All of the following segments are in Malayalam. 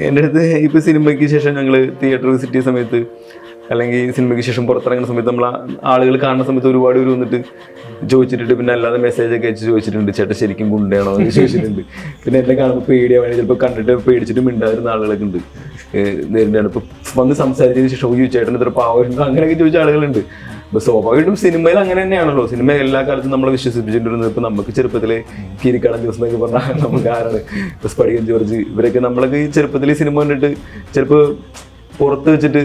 എൻ്റെ അടുത്ത് ഇപ്പോൾ സിനിമയ്ക്ക് ശേഷം ഞങ്ങൾ തിയേറ്റർ വിസിറ്റ് ചെയ്യുന്ന സമയത്ത് അല്ലെങ്കിൽ സിനിമയ്ക്ക് ശേഷം പുറത്തിറങ്ങുന്ന സമയത്ത് നമ്മൾ ആളുകൾ കാണുന്ന സമയത്ത് ഒരുപാട് പേര് വന്നിട്ട് ചോദിച്ചിട്ടുണ്ട്. പിന്നെ അല്ലാതെ മെസ്സേജൊക്കെ അയച്ച് ചോദിച്ചിട്ടുണ്ട്, ചേട്ടാ ശരിക്കും ഗുണ്ടയാണോ എന്ന് ചോദിച്ചിട്ടുണ്ട്. പിന്നെ എന്നെ കാണുമ്പോൾ പേടിയാവാണെങ്കിൽ ചിലപ്പോൾ കണ്ടിട്ട് പേടിച്ചിട്ട് മിണ്ടായിരുന്ന ആളുകളൊക്കെ ഉണ്ട്. നേരിട്ടാണ് ഇപ്പോൾ വന്ന് സംസാരിച്ചതിന് ശേഷം ചേട്ടൻ ഇത്ര പാവം അങ്ങനെയൊക്കെ ചോദിച്ച ആളുകളുണ്ട്. അപ്പോൾ സ്വാഭാവികമായിട്ടും സിനിമയിൽ അങ്ങനെ തന്നെയാണല്ലോ. സിനിമ എല്ലാ കാലത്തും നമ്മളെ വിശ്വസിപ്പിച്ചിട്ടുണ്ടെന്ന്. ഇപ്പോൾ നമുക്ക് ചെറുപ്പത്തിലെ കീരിക്കാടൻ ദിവസം എന്നൊക്കെ പറഞ്ഞാൽ നമുക്ക് ആരാണ് ഇപ്പോൾ സ്പടികൻ ജോർജ് ഇവരൊക്കെ നമ്മളൊക്കെ ഈ ചെറുപ്പത്തിൽ സിനിമ കണ്ടിട്ട് ചിലപ്പോൾ പുറത്ത് വെച്ചിട്ട്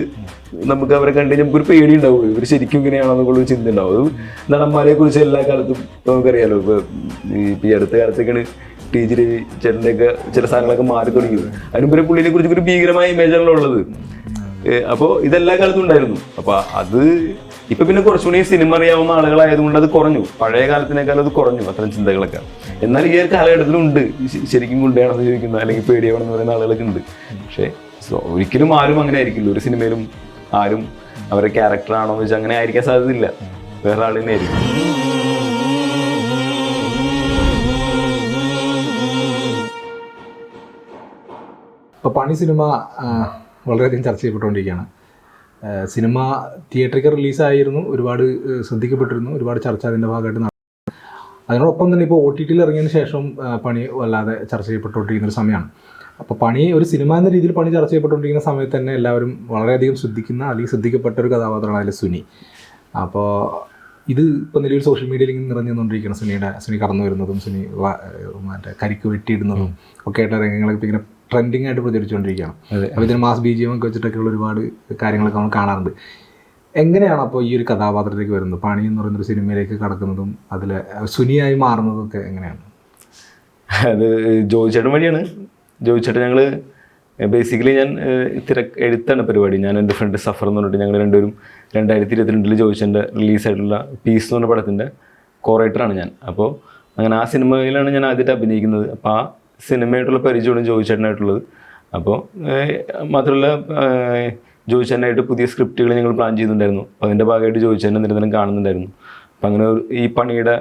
നമുക്ക് അവരെ കണ്ടു നമുക്കൊരു പേടി ഉണ്ടാവും, ഇവർ ശരിക്കും ഇങ്ങനെയാണെന്നുള്ളൊരു ചിന്ത ഉണ്ടാവും. അത് നടന്മാരെ കുറിച്ച് എല്ലാ കാലത്തും നമുക്കറിയാലോ. ഇപ്പോൾ ഈ അടുത്ത കാലത്തൊക്കെയാണ് ടി ജി രവി ചേട്ടൻ്റെയൊക്കെ ചില സാധനങ്ങളൊക്കെ മാറി തുടങ്ങിയത്. അതിനുമ്പേ പുള്ളിനെ കുറിച്ച് ഒരു ഭീകരമായ ഇമേജാണല്ലോ ഉള്ളത്. അപ്പോൾ ഇതെല്ലാ കാലത്തും ഉണ്ടായിരുന്നു. അപ്പോൾ അത് ഇപ്പൊ പിന്നെ കുറച്ചുകൂടി സിനിമ അറിയാവുന്ന ആളുകളായതുകൊണ്ട് അത് കുറഞ്ഞു, പഴയ കാലത്തിനേക്കാൾ അത് കുറഞ്ഞു അത്തരം ചിന്തകളൊക്കെ. എന്നാൽ ഈ ഒരു കാലഘട്ടത്തിലുണ്ട് ശരിക്കും ഗുണ്ടയാണെന്ന് ചോദിക്കുന്ന അല്ലെങ്കിൽ പേടിയാവണമെന്ന് പറയുന്ന ആളുകളൊക്കെ ഉണ്ട്. പക്ഷേ ഒരിക്കലും ആരും അങ്ങനെ ആയിരിക്കില്ല. ഒരു സിനിമയിലും ആരും അവരുടെ ക്യാരക്ടറാണോ എന്ന് വെച്ചാൽ അങ്ങനെ ആയിരിക്കാൻ സാധ്യതയില്ല, വേറെ ആൾ തന്നെ ആയിരിക്കും. ഇപ്പോൾ പണി സിനിമ വളരെയധികം ചർച്ച ചെയ്യപ്പെട്ടുകൊണ്ടിരിക്കുകയാണ്. സിനിമ തിയേറ്ററിൽ റിലീസായിരുന്നു, ഒരുപാട് ശ്രദ്ധിക്കപ്പെട്ടിരുന്നു, ഒരുപാട് ചർച്ച അതിൻ്റെ ഭാഗമായിട്ട് നടന്നു. അതിനോടൊപ്പം തന്നെ ഇപ്പോൾ OTT ഇറങ്ങിയതിന് ശേഷം പണി വല്ലാതെ ചർച്ച ചെയ്യപ്പെട്ടുകൊണ്ടിരിക്കുന്ന ഒരു സമയമാണ്. അപ്പോൾ പണി ഒരു സിനിമ എന്ന രീതിയിൽ പണി ചർച്ച ചെയ്യപ്പെട്ടുകൊണ്ടിരിക്കുന്ന സമയത്ത് തന്നെ എല്ലാവരും വളരെയധികം ശ്രദ്ധിക്കുന്ന അല്ലെങ്കിൽ ശ്രദ്ധിക്കപ്പെട്ട ഒരു കഥാപാത്രമാണ് അതിൽ സുനി. അപ്പോൾ ഇത് ഇപ്പോൾ നിലവിൽ സോഷ്യൽ മീഡിയയിൽ ഇങ്ങനെ നിറഞ്ഞു നിന്നുകൊണ്ടിരിക്കുകയാണ്. സുനി കടന്നു വരുന്നതും സുനി മറ്റേ കരിക്ക് വെട്ടിയിടുന്നതും ഒക്കെ ആയിട്ട് രംഗങ്ങളൊക്കെ ഇങ്ങനെ ട്രെൻഡിങ് ആയിട്ട് പ്രചരിച്ചുകൊണ്ടിരിക്കുകയാണ്. അപ്പോൾ ഇതിന് മാസ് BGM ഒക്കെ വെച്ചിട്ടൊക്കെയുള്ള ഒരുപാട് കാര്യങ്ങളൊക്കെ നമ്മൾ കാണാറുണ്ട്. എങ്ങനെയാണ് അപ്പോൾ ഈ ഒരു കഥാപാത്രത്തിലേക്ക് വരുന്നത്, പണി എന്ന് പറയുന്നൊരു സിനിമയിലേക്ക് കടക്കുന്നതും അതിൽ സുനിയായി മാറുന്നതും ഒക്കെ എങ്ങനെയാണ്? അത് ജോയിച്ചേട്ടൻ വഴിയാണ്. ജോയിച്ചേട്ടൻ ഞങ്ങൾ ബേസിക്കലി ഞാൻ എഴുത്താണ് പരിപാടി. ഞാൻ എൻ്റെ ഫ്രണ്ട് സഫർ എന്ന് പറഞ്ഞിട്ട് ഞങ്ങൾ രണ്ടുപേരും 2022 ജോയിച്ചേൻ്റെ റിലീസായിട്ടുള്ള പീസ് എന്ന് പറഞ്ഞ പടത്തിൻ്റെ കോറൈറ്ററാണ് ഞാൻ. അപ്പോൾ അങ്ങനെ ആ സിനിമയിലാണ് ഞാൻ ആദ്യമായിട്ട് അഭിനയിക്കുന്നത്. അപ്പോൾ ആ സിനിമയായിട്ടുള്ള പരിചയമാണ് ജോയിച്ചേട്ടനായിട്ടുള്ളത്. അപ്പോൾ മാത്രമല്ല ജോയിച്ചേട്ടനായിട്ട് പുതിയ സ്ക്രിപ്റ്റുകൾ ഞങ്ങൾ പ്ലാൻ ചെയ്യുന്നുണ്ടായിരുന്നു. അപ്പോൾ അതിൻ്റെ ഭാഗമായിട്ട് ജോയിച്ചേട്ടനെ നിരന്തരം കാണുന്നുണ്ടായിരുന്നു. അപ്പം അങ്ങനെ ഈ പണിയുടെ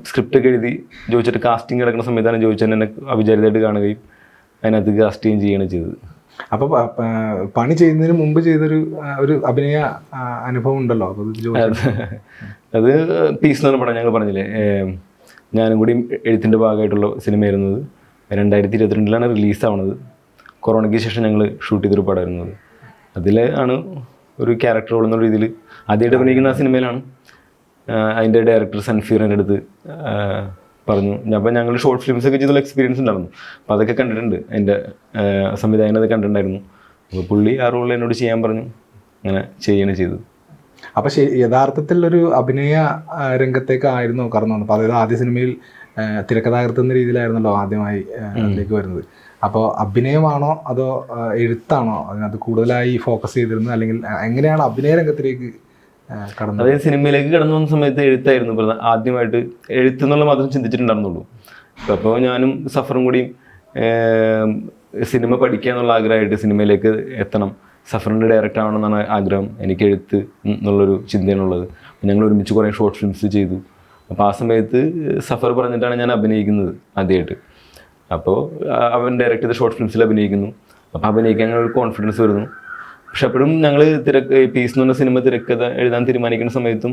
സ്ക്രിപ്റ്റൊക്കെ എഴുതി ജോയിച്ചേട്ടൻ കാസ്റ്റിംഗ് കിടക്കുന്ന സമയത്താണ് ജോയിച്ചേട്ടൻ എന്നെ അവിചാരിതമായിട്ട് കാണുകയും അതിനകത്ത് കാസ്റ്റിംഗ് ചെയ്യുകയാണ് ചെയ്തത്. അപ്പോൾ പണി ചെയ്യുന്നതിന് മുമ്പ് ചെയ്തൊരു അഭിനയ അനുഭവം ഉണ്ടല്ലോ? അപ്പോൾ അത് പീസ് എന്ന് പറഞ്ഞ പടം ഞങ്ങൾ പറഞ്ഞില്ലേ, ഞാനും കൂടി എഴുത്തിൻ്റെ ഭാഗമായിട്ടുള്ള സിനിമയായിരുന്നത്. 2022 റിലീസാവണത്. കൊറോണയ്ക്ക് ശേഷം ഞങ്ങൾ ഷൂട്ട് ചെയ്തൊരു പടമായിരുന്നത്. അതിൽ ആണ് ഒരു ക്യാരക്ടർ റോൾ എന്നുള്ള രീതിയിൽ ആദ്യമായിട്ട് അഭിനയിക്കുന്ന ആ സിനിമയിലാണ്. അതിൻ്റെ ഡയറക്ടർ സൻഫീറിൻ്റെ അടുത്ത് പറഞ്ഞു. അപ്പോൾ ഞങ്ങൾ ഷോർട്ട് ഫിലിംസൊക്കെ ചെയ്തുള്ള എക്സ്പീരിയൻസ് ഉണ്ടായിരുന്നു. അപ്പോൾ അതൊക്കെ കണ്ടിട്ടുണ്ട്, എൻ്റെ സംവിധായകൻ അത് കണ്ടിട്ടുണ്ടായിരുന്നു. അപ്പോൾ പുള്ളി ആ റോൾ എന്നോട് ചെയ്യാൻ പറഞ്ഞു, അങ്ങനെ ചെയ്യുകയാണ് ചെയ്തത്. അപ്പോൾ യഥാർത്ഥത്തിൽ ഒരു അഭിനയ രംഗത്തേക്കായിരുന്നു കടന്നു വന്നത്. അപ്പോൾ അതായത് ആദ്യ സിനിമയിൽ തിരക്കഥാകൃത്ത് എന്ന രീതിയിലായിരുന്നല്ലോ ആദ്യമായി അതിലേക്ക് വരുന്നത്. അപ്പോൾ അഭിനയമാണോ അതോ എഴുത്താണോ അതിനകത്ത് കൂടുതലായി ഫോക്കസ് ചെയ്തിരുന്നത്, അല്ലെങ്കിൽ എങ്ങനെയാണ് അഭിനയ രംഗത്തിലേക്ക് കടന്നത്? അതായത് സിനിമയിലേക്ക് കടന്നു വന്ന സമയത്ത് എഴുത്തായിരുന്നു ആദ്യമായിട്ട്. എഴുത്തെന്നുള്ള മാത്രം ചിന്തിച്ചിട്ടുണ്ടായിരുന്നുള്ളൂ. അപ്പോൾ ഞാനും സഫറും കൂടിയും സിനിമ പഠിക്കുക എന്നുള്ള ആഗ്രഹമായിട്ട് സിനിമയിലേക്ക് എത്തണം, സഫറിൻ്റെ ഡയറക്ടർ ആവണമെന്നാണ് ആഗ്രഹം, എനിക്ക് എഴുത്ത് എന്നുള്ളൊരു ചിന്തയാണുള്ളത്. ഞങ്ങൾ ഒരുമിച്ച് കുറേ ഷോർട്ട് ഫിലിംസ് ചെയ്തു. അപ്പോൾ ആ സമയത്ത് സഫർ പറഞ്ഞിട്ടാണ് ഞാൻ അഭിനയിക്കുന്നത് ആദ്യമായിട്ട്. അപ്പോൾ അവൻ ഡയറക്റ്റ് ചെയ്ത ഷോർട്ട് ഫിലിംസിൽ അഭിനയിക്കുന്നു. അപ്പോൾ അഭിനയിക്കാൻ ഞങ്ങൾ ഒരു കോൺഫിഡൻസ് വരുന്നു. പക്ഷെ അപ്പോഴും ഞങ്ങൾ പീസ് എന്ന് പറഞ്ഞ സിനിമ തിരക്കഥ എഴുതാൻ തീരുമാനിക്കുന്ന സമയത്തും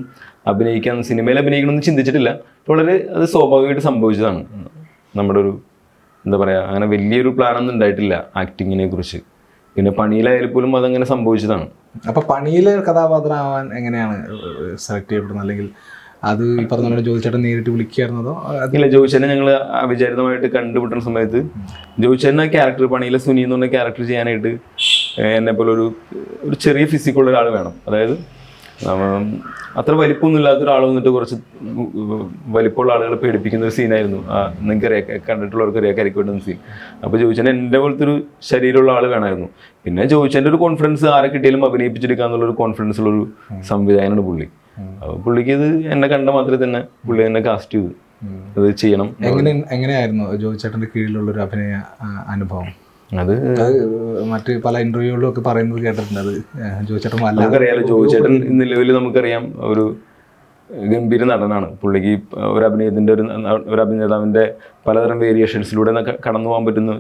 സിനിമയിൽ അഭിനയിക്കണമെന്ന് ചിന്തിച്ചിട്ടില്ല. വളരെ അത് സ്വാഭാവികമായിട്ട് സംഭവിച്ചതാണ്. നമ്മുടെ ഒരു എന്താ പറയുക, അങ്ങനെ വലിയൊരു പ്ലാനൊന്നും ഉണ്ടായിട്ടില്ല ആക്ടിങ്ങിനെ കുറിച്ച്. പിന്നെ പണിയിലായാലും പോലും അതങ്ങനെ സംഭവിച്ചതാണ്. അപ്പോൾ പണിയിലെ കഥാപാത്രമാവാൻ എങ്ങനെയാണ് സെലക്ട് ചെയ്യപ്പെടുന്നത്, അല്ലെങ്കിൽ അത് ഈ പറഞ്ഞ പോലെ ജോയിച്ചേട്ടൻ നേരിട്ട് വിളിക്കുകയായിരുന്നതോ? ഇല്ല, ജോയിച്ചേട്ടനെ ഞങ്ങൾ അവിചാരിതമായിട്ട് കണ്ടുപിട്ടുന്ന സമയത്ത് ജോയിച്ചേട്ടൻ ആ ക്യാരക്ടർ, പണിയിലെ സുനി എന്ന് പറഞ്ഞ ക്യാരക്ടർ ചെയ്യാനായിട്ട് എന്നെ പോലെ ഒരു ചെറിയ ഫിസിക്കുള്ള ഒരാൾ വേണം. അതായത് അത്ര വലിപ്പമൊന്നും ഇല്ലാത്ത ഒരാൾ വന്നിട്ട് കുറച്ച് വലിപ്പമുള്ള ആളുകളെ പേടിപ്പിക്കുന്ന ഒരു സീനായിരുന്നു. നിങ്ങൾക്കറിയാം, കണ്ടിട്ടുള്ളവർക്കറിയാം കരിക്കുവേണ്ടുന്ന സീൻ. അപ്പോൾ ജോയിച്ചേട്ടൻ എൻ്റെ പോലത്തെ ഒരു ശരീരമുള്ള ആൾ വേണമായിരുന്നു. പിന്നെ ജോയിച്ചേൻ്റെ ഒരു കോൺഫിഡൻസ്, ആരെ കിട്ടിയാലും അഭിനയിപ്പിച്ചെടുക്കുക എന്നുള്ളൊരു കോൺഫിഡൻസ് ഉള്ളൊരു സംവിധായകനാണ് പുള്ളി. അപ്പോൾ പുള്ളിക്ക് ഇത് എന്നെ കണ്ട മാത്രമേ തന്നെ പുള്ളി എന്നെ കാസ്റ്റ് ചെയ്തു അത് ചെയ്യണം. എങ്ങനെയായിരുന്നു ജോയിച്ചേട്ടൻ്റെ കീഴിലുള്ളൊരു അഭിനയ അനുഭവം? അത് മറ്റ് പല ഇന്റർവ്യൂകളിലും ഒക്കെ പറയുന്നത് കേട്ടിട്ടുണ്ട്. അത് ജോയിച്ചേട്ടൻ നമുക്കറിയാലോ, ജോയിച്ചേട്ടൻ നിലവിൽ നമുക്കറിയാം ഒരു ഗംഭീര നടനാണ്. പുള്ളിക്ക് ഒരു അഭിനയത്തിൻ്റെ ഒരു അഭിനേതാവിൻ്റെ പലതരം വേരിയേഷൻസിലൂടെ കടന്നു പോകാൻ പറ്റുന്ന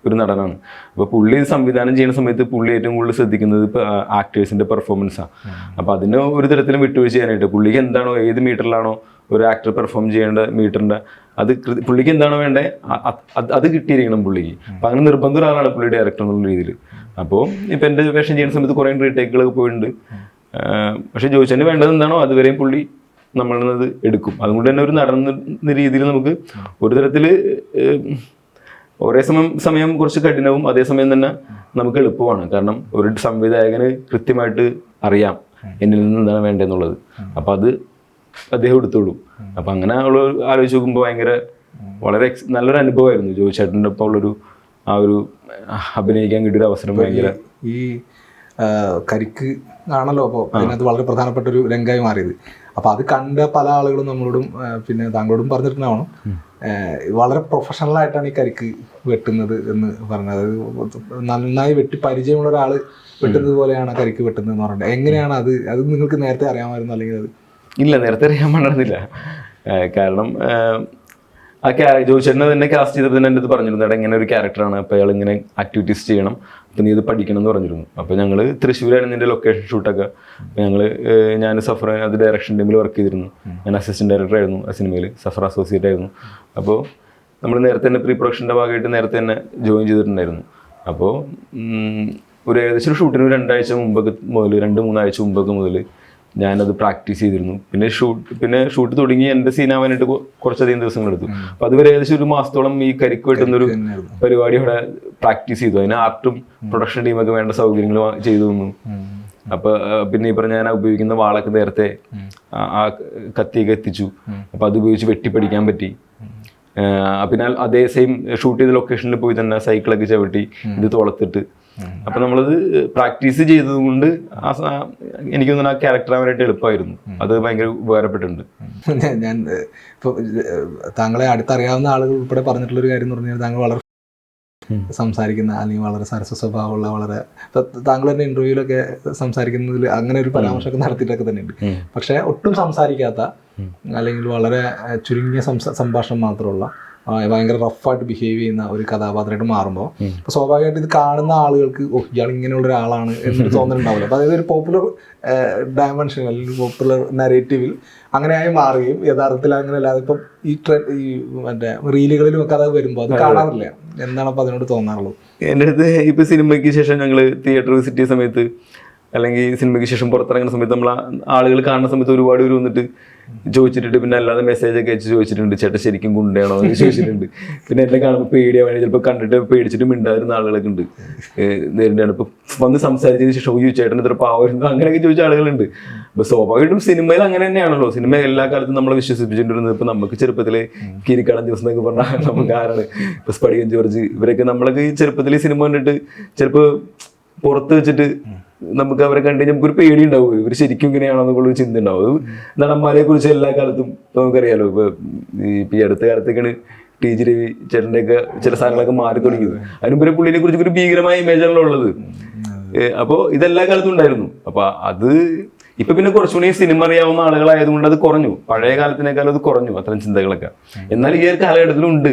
ഒരു നടനാണ്. അപ്പോൾ പുള്ളി സംവിധാനം ചെയ്യുന്ന സമയത്ത് പുള്ളി ഏറ്റവും കൂടുതൽ ശ്രദ്ധിക്കുന്നത് ഇപ്പോൾ ആക്ടേഴ്സിൻ്റെ പെർഫോമൻസാണ്. അപ്പോൾ അതിന് ഒരു തരത്തിലും വിട്ടുവീഴ്ച ചെയ്യാനായിട്ട് പുള്ളിക്ക് എന്താണോ ഏത് മീറ്ററിലാണോ ഒരു ആക്ടർ പെർഫോം ചെയ്യേണ്ട മീറ്ററിൻ്റെ അത് പുള്ളിക്ക് എന്താണോ വേണ്ടത് അത് കിട്ടിയിരിക്കണം പുള്ളിക്ക്. അപ്പം അങ്ങനെ നിർബന്ധ ഒരാളാണ് പുള്ളി ഡയറക്ടർ എന്നുള്ള രീതിയിൽ. അപ്പോൾ ഇപ്പം എൻ്റെ വേഷം ചെയ്യുന്ന സമയത്ത് കുറേ റീടേക്കുകളൊക്കെ പോയിട്ടുണ്ട്. പക്ഷേ ജോയിച്ചേട്ടന് വേണ്ടത് എന്താണോ അതുവരെയും പുള്ളി നമ്മളത് എടുക്കും. അതുകൊണ്ട് തന്നെ ഒരു നടന്ന രീതിയിൽ നമുക്ക് ഒരു തരത്തിൽ ഒരേ സമയം കുറച്ച് കഠിനവും അതേസമയം തന്നെ നമുക്ക് എളുപ്പമാണ്. കാരണം ഒരു സംവിധായകന് കൃത്യമായിട്ട് അറിയാം എന്നിൽ നിന്ന് എന്താണ് വേണ്ടതെന്നുള്ളത്. അപ്പം അത് അദ്ദേഹം എടുത്തോളൂ. അപ്പം അങ്ങനെ ഉള്ള ആലോചിച്ച് നോക്കുമ്പോൾ വളരെ നല്ലൊരു അനുഭവമായിരുന്നു ജോയിച്ചേട്ടൻ്റെ ഒപ്പം ഉള്ളൊരു ആ ഒരു അഭിനയിക്കാൻ കിട്ടിയൊരു അവസരം. ഭയങ്കര ഈ കരിക്ക് ആണല്ലോ അപ്പോൾ അതിനകത്ത് വളരെ പ്രധാനപ്പെട്ട ഒരു രംഗമായി മാറിയത്. അപ്പോൾ അത് കണ്ട പല ആളുകളും നമ്മളോടും പിന്നെ താങ്കളോടും പറഞ്ഞിട്ടുണ്ടാവണം വളരെ പ്രൊഫഷണലായിട്ടാണ് ഈ കരിക്ക് വെട്ടുന്നത് എന്ന് പറഞ്ഞത്. അതായത് നന്നായി വെട്ടി പരിചയമുള്ള ഒരാൾ വെട്ടുന്നത് പോലെയാണ് കരിക്ക് വെട്ടുന്നത് എന്ന് പറഞ്ഞത്. എങ്ങനെയാണ് അത് നിങ്ങൾക്ക് നേരത്തെ അറിയാമായിരുന്നു അല്ലെങ്കിൽ അത്? ഇല്ല, നേരത്തെ അറിയാൻ പാടില്ല. കാരണം ജോയിച്ചേട്ടനെ തന്നെ കാസ്റ്റ് ചെയ്തപ്പോൾ തന്നെ എൻ്റെ അടുത്ത് പറഞ്ഞിരുന്നു, എടാ ഇങ്ങനെ ഒരു ക്യാരക്ടറാണ്, അപ്പോൾ അയാൾ ഇങ്ങനെ ആക്ടിവിറ്റീസ് ചെയ്യണം, അപ്പോൾ നീ ഇത് പഠിക്കണം എന്ന് പറഞ്ഞിരുന്നു. അപ്പോൾ ഞങ്ങൾ തൃശ്ശൂരായിരുന്നു എൻ്റെ ലൊക്കേഷൻ ഷൂട്ടൊക്കെ. അപ്പോൾ ഞാൻ സഫർ അത് ഡയറക്ഷൻ ടീമിൽ വർക്ക് ചെയ്തിരുന്നു. ഞാൻ അസിസ്റ്റൻറ്റ് ഡയറക്ടർ ആയിരുന്നു ആ സിനിമയിൽ, സഫർ അസോസിയേറ്റ് ആയിരുന്നു. അപ്പോൾ നമ്മൾ നേരത്തെ തന്നെ പ്രീ പ്രൊഡക്ഷൻ്റെ ഭാഗമായിട്ട് നേരത്തെ തന്നെ ജോയിൻ ചെയ്തിട്ടുണ്ടായിരുന്നു. അപ്പോൾ ഒരു ഏകദേശം ഷൂട്ടിന് 2 ആഴ്ച മുമ്പൊക്കെ മുതൽ 2-3 ആഴ്ച മുമ്പൊക്കെ മുതൽ ഞാനത് പ്രാക്ടീസ് ചെയ്തിരുന്നു. പിന്നെ ഷൂട്ട് തുടങ്ങി എൻ്റെ സീനാവാനായിട്ട് കുറച്ചധികം ദിവസങ്ങളെടുത്തു. അപ്പോൾ അതുവരെ ഏകദേശം 1 മാസത്തോളം ഈ കരിക്ക് വെട്ടുന്നൊരു പരിപാടി അവിടെ പ്രാക്ടീസ് ചെയ്തു. അതിന് ആർട്ടും പ്രൊഡക്ഷൻ ടീമൊക്കെ വേണ്ട സൗകര്യങ്ങൾ ചെയ്തു തന്നു. അപ്പോൾ പിന്നെ ഈ പറഞ്ഞ ഞാൻ ഉപയോഗിക്കുന്ന വാളൊക്കെ നേരത്തെ ആ കത്തിയൊക്കെ എത്തിച്ചു. അപ്പോൾ അത് ഉപയോഗിച്ച് വെട്ടിപ്പടിക്കാൻ പറ്റി. പിന്നെ അതേ സെയിം ഷൂട്ട് ചെയ്ത ലൊക്കേഷനിൽ പോയി തന്നെ സൈക്കിളൊക്കെ ചവിട്ടി ഇത് തുളത്തിട്ട്. അപ്പൊ നമ്മളത് പ്രാക്ടീസ് ചെയ്തത് കൊണ്ട് എനിക്ക് തോന്നുന്നു ആ ക്യാരക്ടർ ആവാനായിട്ട് എളുപ്പമായിരുന്നു. അത് ഭയങ്കര ഉപകാരപ്പെട്ടിട്ടുണ്ട്. ഞാൻ ഇപ്പോൾ താങ്കളെ അടുത്തറിയാവുന്ന ആളുകൾ ഉൾപ്പെടെ പറഞ്ഞിട്ടുള്ളൊരു കാര്യം എന്ന് പറഞ്ഞാൽ താങ്കൾ വളരെ സംസാരിക്കുന്ന അല്ലെങ്കിൽ വളരെ സരസ സ്വഭാവമുള്ള വളരെ താങ്കൾ തന്നെ ഇന്റർവ്യൂലൊക്കെ സംസാരിക്കുന്നതിൽ അങ്ങനെ ഒരു പരാമർശമൊക്കെ നടത്തിയിട്ടൊക്കെ തന്നെയുണ്ട്. പക്ഷെ ഒട്ടും സംസാരിക്കാത്ത അല്ലെങ്കിൽ വളരെ ചുരുങ്ങിയ സംഭാഷണം മാത്രമുള്ള ഭയങ്കര റഫായിട്ട് ബിഹേവ് ചെയ്യുന്ന ഒരു കഥാപാത്രമായിട്ട് മാറുമ്പോൾ ഇപ്പോൾ സ്വാഭാവികമായിട്ട് ഇത് കാണുന്ന ആളുകൾക്ക് ഇയാൾ ഇങ്ങനെയുള്ള ഒരാളാണ് എന്നൊരു തോന്നലുണ്ടാവില്ല. അപ്പോൾ അതായത് ഒരു പോപ്പുലർ ഡയമെൻഷൻ അല്ലെങ്കിൽ പോപ്പുലർ നരേറ്റീവിൽ അങ്ങനെയായി മാറുകയും യഥാർത്ഥത്തിൽ അങ്ങനെ അല്ലാതെ ഇപ്പം ഈ മറ്റേ റീലുകളിലും ഒക്കെ അത് വരുമ്പോൾ അത് കാണാറില്ല. എന്താണ് അപ്പോൾ അതിനോട് തോന്നാറുള്ളത്? എൻ്റെ അടുത്ത് ഇപ്പോൾ സിനിമയ്ക്ക് ശേഷം ഞങ്ങൾ തിയേറ്റർ വിസിറ്റ് ചെയ്യുന്ന സമയത്ത് അല്ലെങ്കിൽ സിനിമയ്ക്ക് ശേഷം പുറത്തിറങ്ങുന്ന സമയത്ത് നമ്മൾ ആളുകൾ കാണുന്ന സമയത്ത് ഒരുപാട് പേര് വന്നിട്ട് ചോദിച്ചിട്ടുണ്ട്. പിന്നെ അല്ലാതെ മെസ്സേജൊക്കെ അയച്ച് ചോദിച്ചിട്ടുണ്ട്, ചേട്ടാ ശരിക്കും ഗുണ്ടയാണോ എന്ന് ചോദിച്ചിട്ടുണ്ട്. പിന്നെ എന്നെ കാണുമ്പോൾ പേടിയാവാൻ ചിലപ്പോൾ കണ്ടിട്ട് പേടിച്ചിട്ട് മിണ്ടാതിരുന്ന ആളുകളൊക്കെ ഉണ്ട്. നേരിട്ടാണ് ഇപ്പോൾ വന്ന് സംസാരിച്ചതിന് ശേഷം ചേട്ടൻ ഇത്ര പാവരുന്നു അങ്ങനെയൊക്കെ ചോദിച്ച ആളുകളുണ്ട്. അപ്പോൾ സ്വാഭാവികമായിട്ടും സിനിമയിൽ അങ്ങനെ തന്നെയാണല്ലോ. സിനിമ എല്ലാ കാലത്തും നമ്മളെ വിശ്വസിപ്പിച്ചിട്ടുണ്ടെന്ന്. ഇപ്പോൾ നമുക്ക് ചെറുപ്പത്തിലെ കിരിക്കാടൻ ദിവസം എന്നൊക്കെ പറഞ്ഞാൽ നമുക്ക് ആരാണ് ഇപ്പോൾ സ്പടികൻ ജോർജ് ഇവരൊക്കെ നമ്മളൊക്കെ ഈ ചെറുപ്പത്തിൽ സിനിമ കണ്ടിട്ട് ചിലപ്പോൾ പുറത്ത് വെച്ചിട്ട് നമുക്ക് അവരെ കണ്ടു നമുക്കൊരു പേടി ഉണ്ടാവും, ഇവർ ശരിക്കും ഇങ്ങനെയാണോ എന്നുള്ളൊരു ചിന്ത ഉണ്ടാവും. നടന്മാരെ കുറിച്ച് എല്ലാ കാലത്തും നമുക്കറിയാലോ. ഇപ്പൊ ഈ അടുത്ത കാലത്തേക്കാണ് ടി ജി രവി ചേട്ടൻ്റെയൊക്കെ ചില സാധനങ്ങളൊക്കെ മാറി തുടങ്ങിയത്. അതിനുമ്പേ പുള്ളിനെ കുറിച്ച് ഒരു ഭീകരമായ ഇമേജാണല്ലോ ഉള്ളത്. അപ്പോൾ ഇതെല്ലാ കാലത്തും ഉണ്ടായിരുന്നു. അപ്പൊ അത് ഇപ്പൊ പിന്നെ കുറച്ചുകൂടി സിനിമ അറിയാവുന്ന ആളുകളായതുകൊണ്ട് അത് കുറഞ്ഞു. പഴയ കാലത്തിനേക്കാളും അത് കുറഞ്ഞു അത്തരം ചിന്തകളൊക്കെ. എന്നാൽ ഈ ഒരു കാലഘട്ടത്തിലും ഉണ്ട്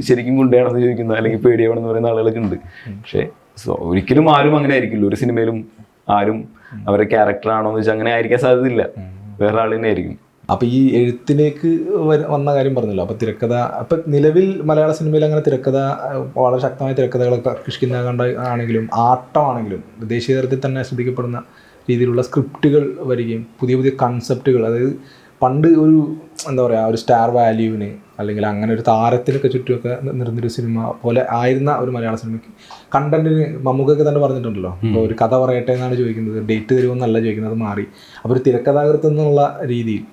ശരിക്കും ഗുണ്ടയാണെന്ന് ചോദിക്കുന്ന അല്ലെങ്കിൽ പേടിയാവണമെന്ന് പറയുന്ന ആളുകളൊക്കെ ഉണ്ട്. പക്ഷെ ഒരിക്കലും ആരും അങ്ങനെ ആയിരിക്കില്ല. ഒരു സിനിമയിലും ആരും അവരുടെ ക്യാരക്ടർ ആണോ എന്ന് വെച്ചാൽ അങ്ങനെ ആയിരിക്കാൻ സാധ്യതയില്ല. വേറെ ആൾ തന്നെ ആയിരിക്കും. അപ്പോൾ ഈ എഴുത്തിലേക്ക് വന്ന കാര്യം പറഞ്ഞല്ലോ. അപ്പോൾ തിരക്കഥ അപ്പം നിലവിൽ മലയാള സിനിമയിൽ അങ്ങനെ തിരക്കഥ വളരെ ശക്തമായ തിരക്കഥകളൊക്കെ കിഷ്കിന്താ ആണെങ്കിലും ആട്ടമാണെങ്കിലും ദേശീയ തലത്തിൽ തന്നെ ശ്രദ്ധിക്കപ്പെടുന്ന രീതിയിലുള്ള സ്ക്രിപ്റ്റുകൾ വരികയും പുതിയ പുതിയ കൺസെപ്റ്റുകൾ, അതായത് പണ്ട് ഒരു എന്താ പറയുക ഒരു സ്റ്റാർ വാല്യൂവിന് അല്ലെങ്കിൽ അങ്ങനെ ഒരു താരത്തിനൊക്കെ ചുറ്റുമൊക്കെ നിറഞ്ഞൊരു സിനിമ പോലെ ആയിരുന്ന ഒരു മലയാള സിനിമയ്ക്ക് കണ്ടന്റിന് മമ്മൂക്കൊക്കെ തന്നെ പറഞ്ഞിട്ടുണ്ടല്ലോ. ഇപ്പോൾ ഒരു കഥ പറയട്ടെ എന്നാണ് ചോദിക്കുന്നത്, ഡേറ്റ് തരുമെന്നല്ല ചോദിക്കുന്നത്, അത് മാറി. അപ്പോൾ ഒരു തിരക്കഥാകൃത്ത് എന്നുള്ള രീതിയിൽ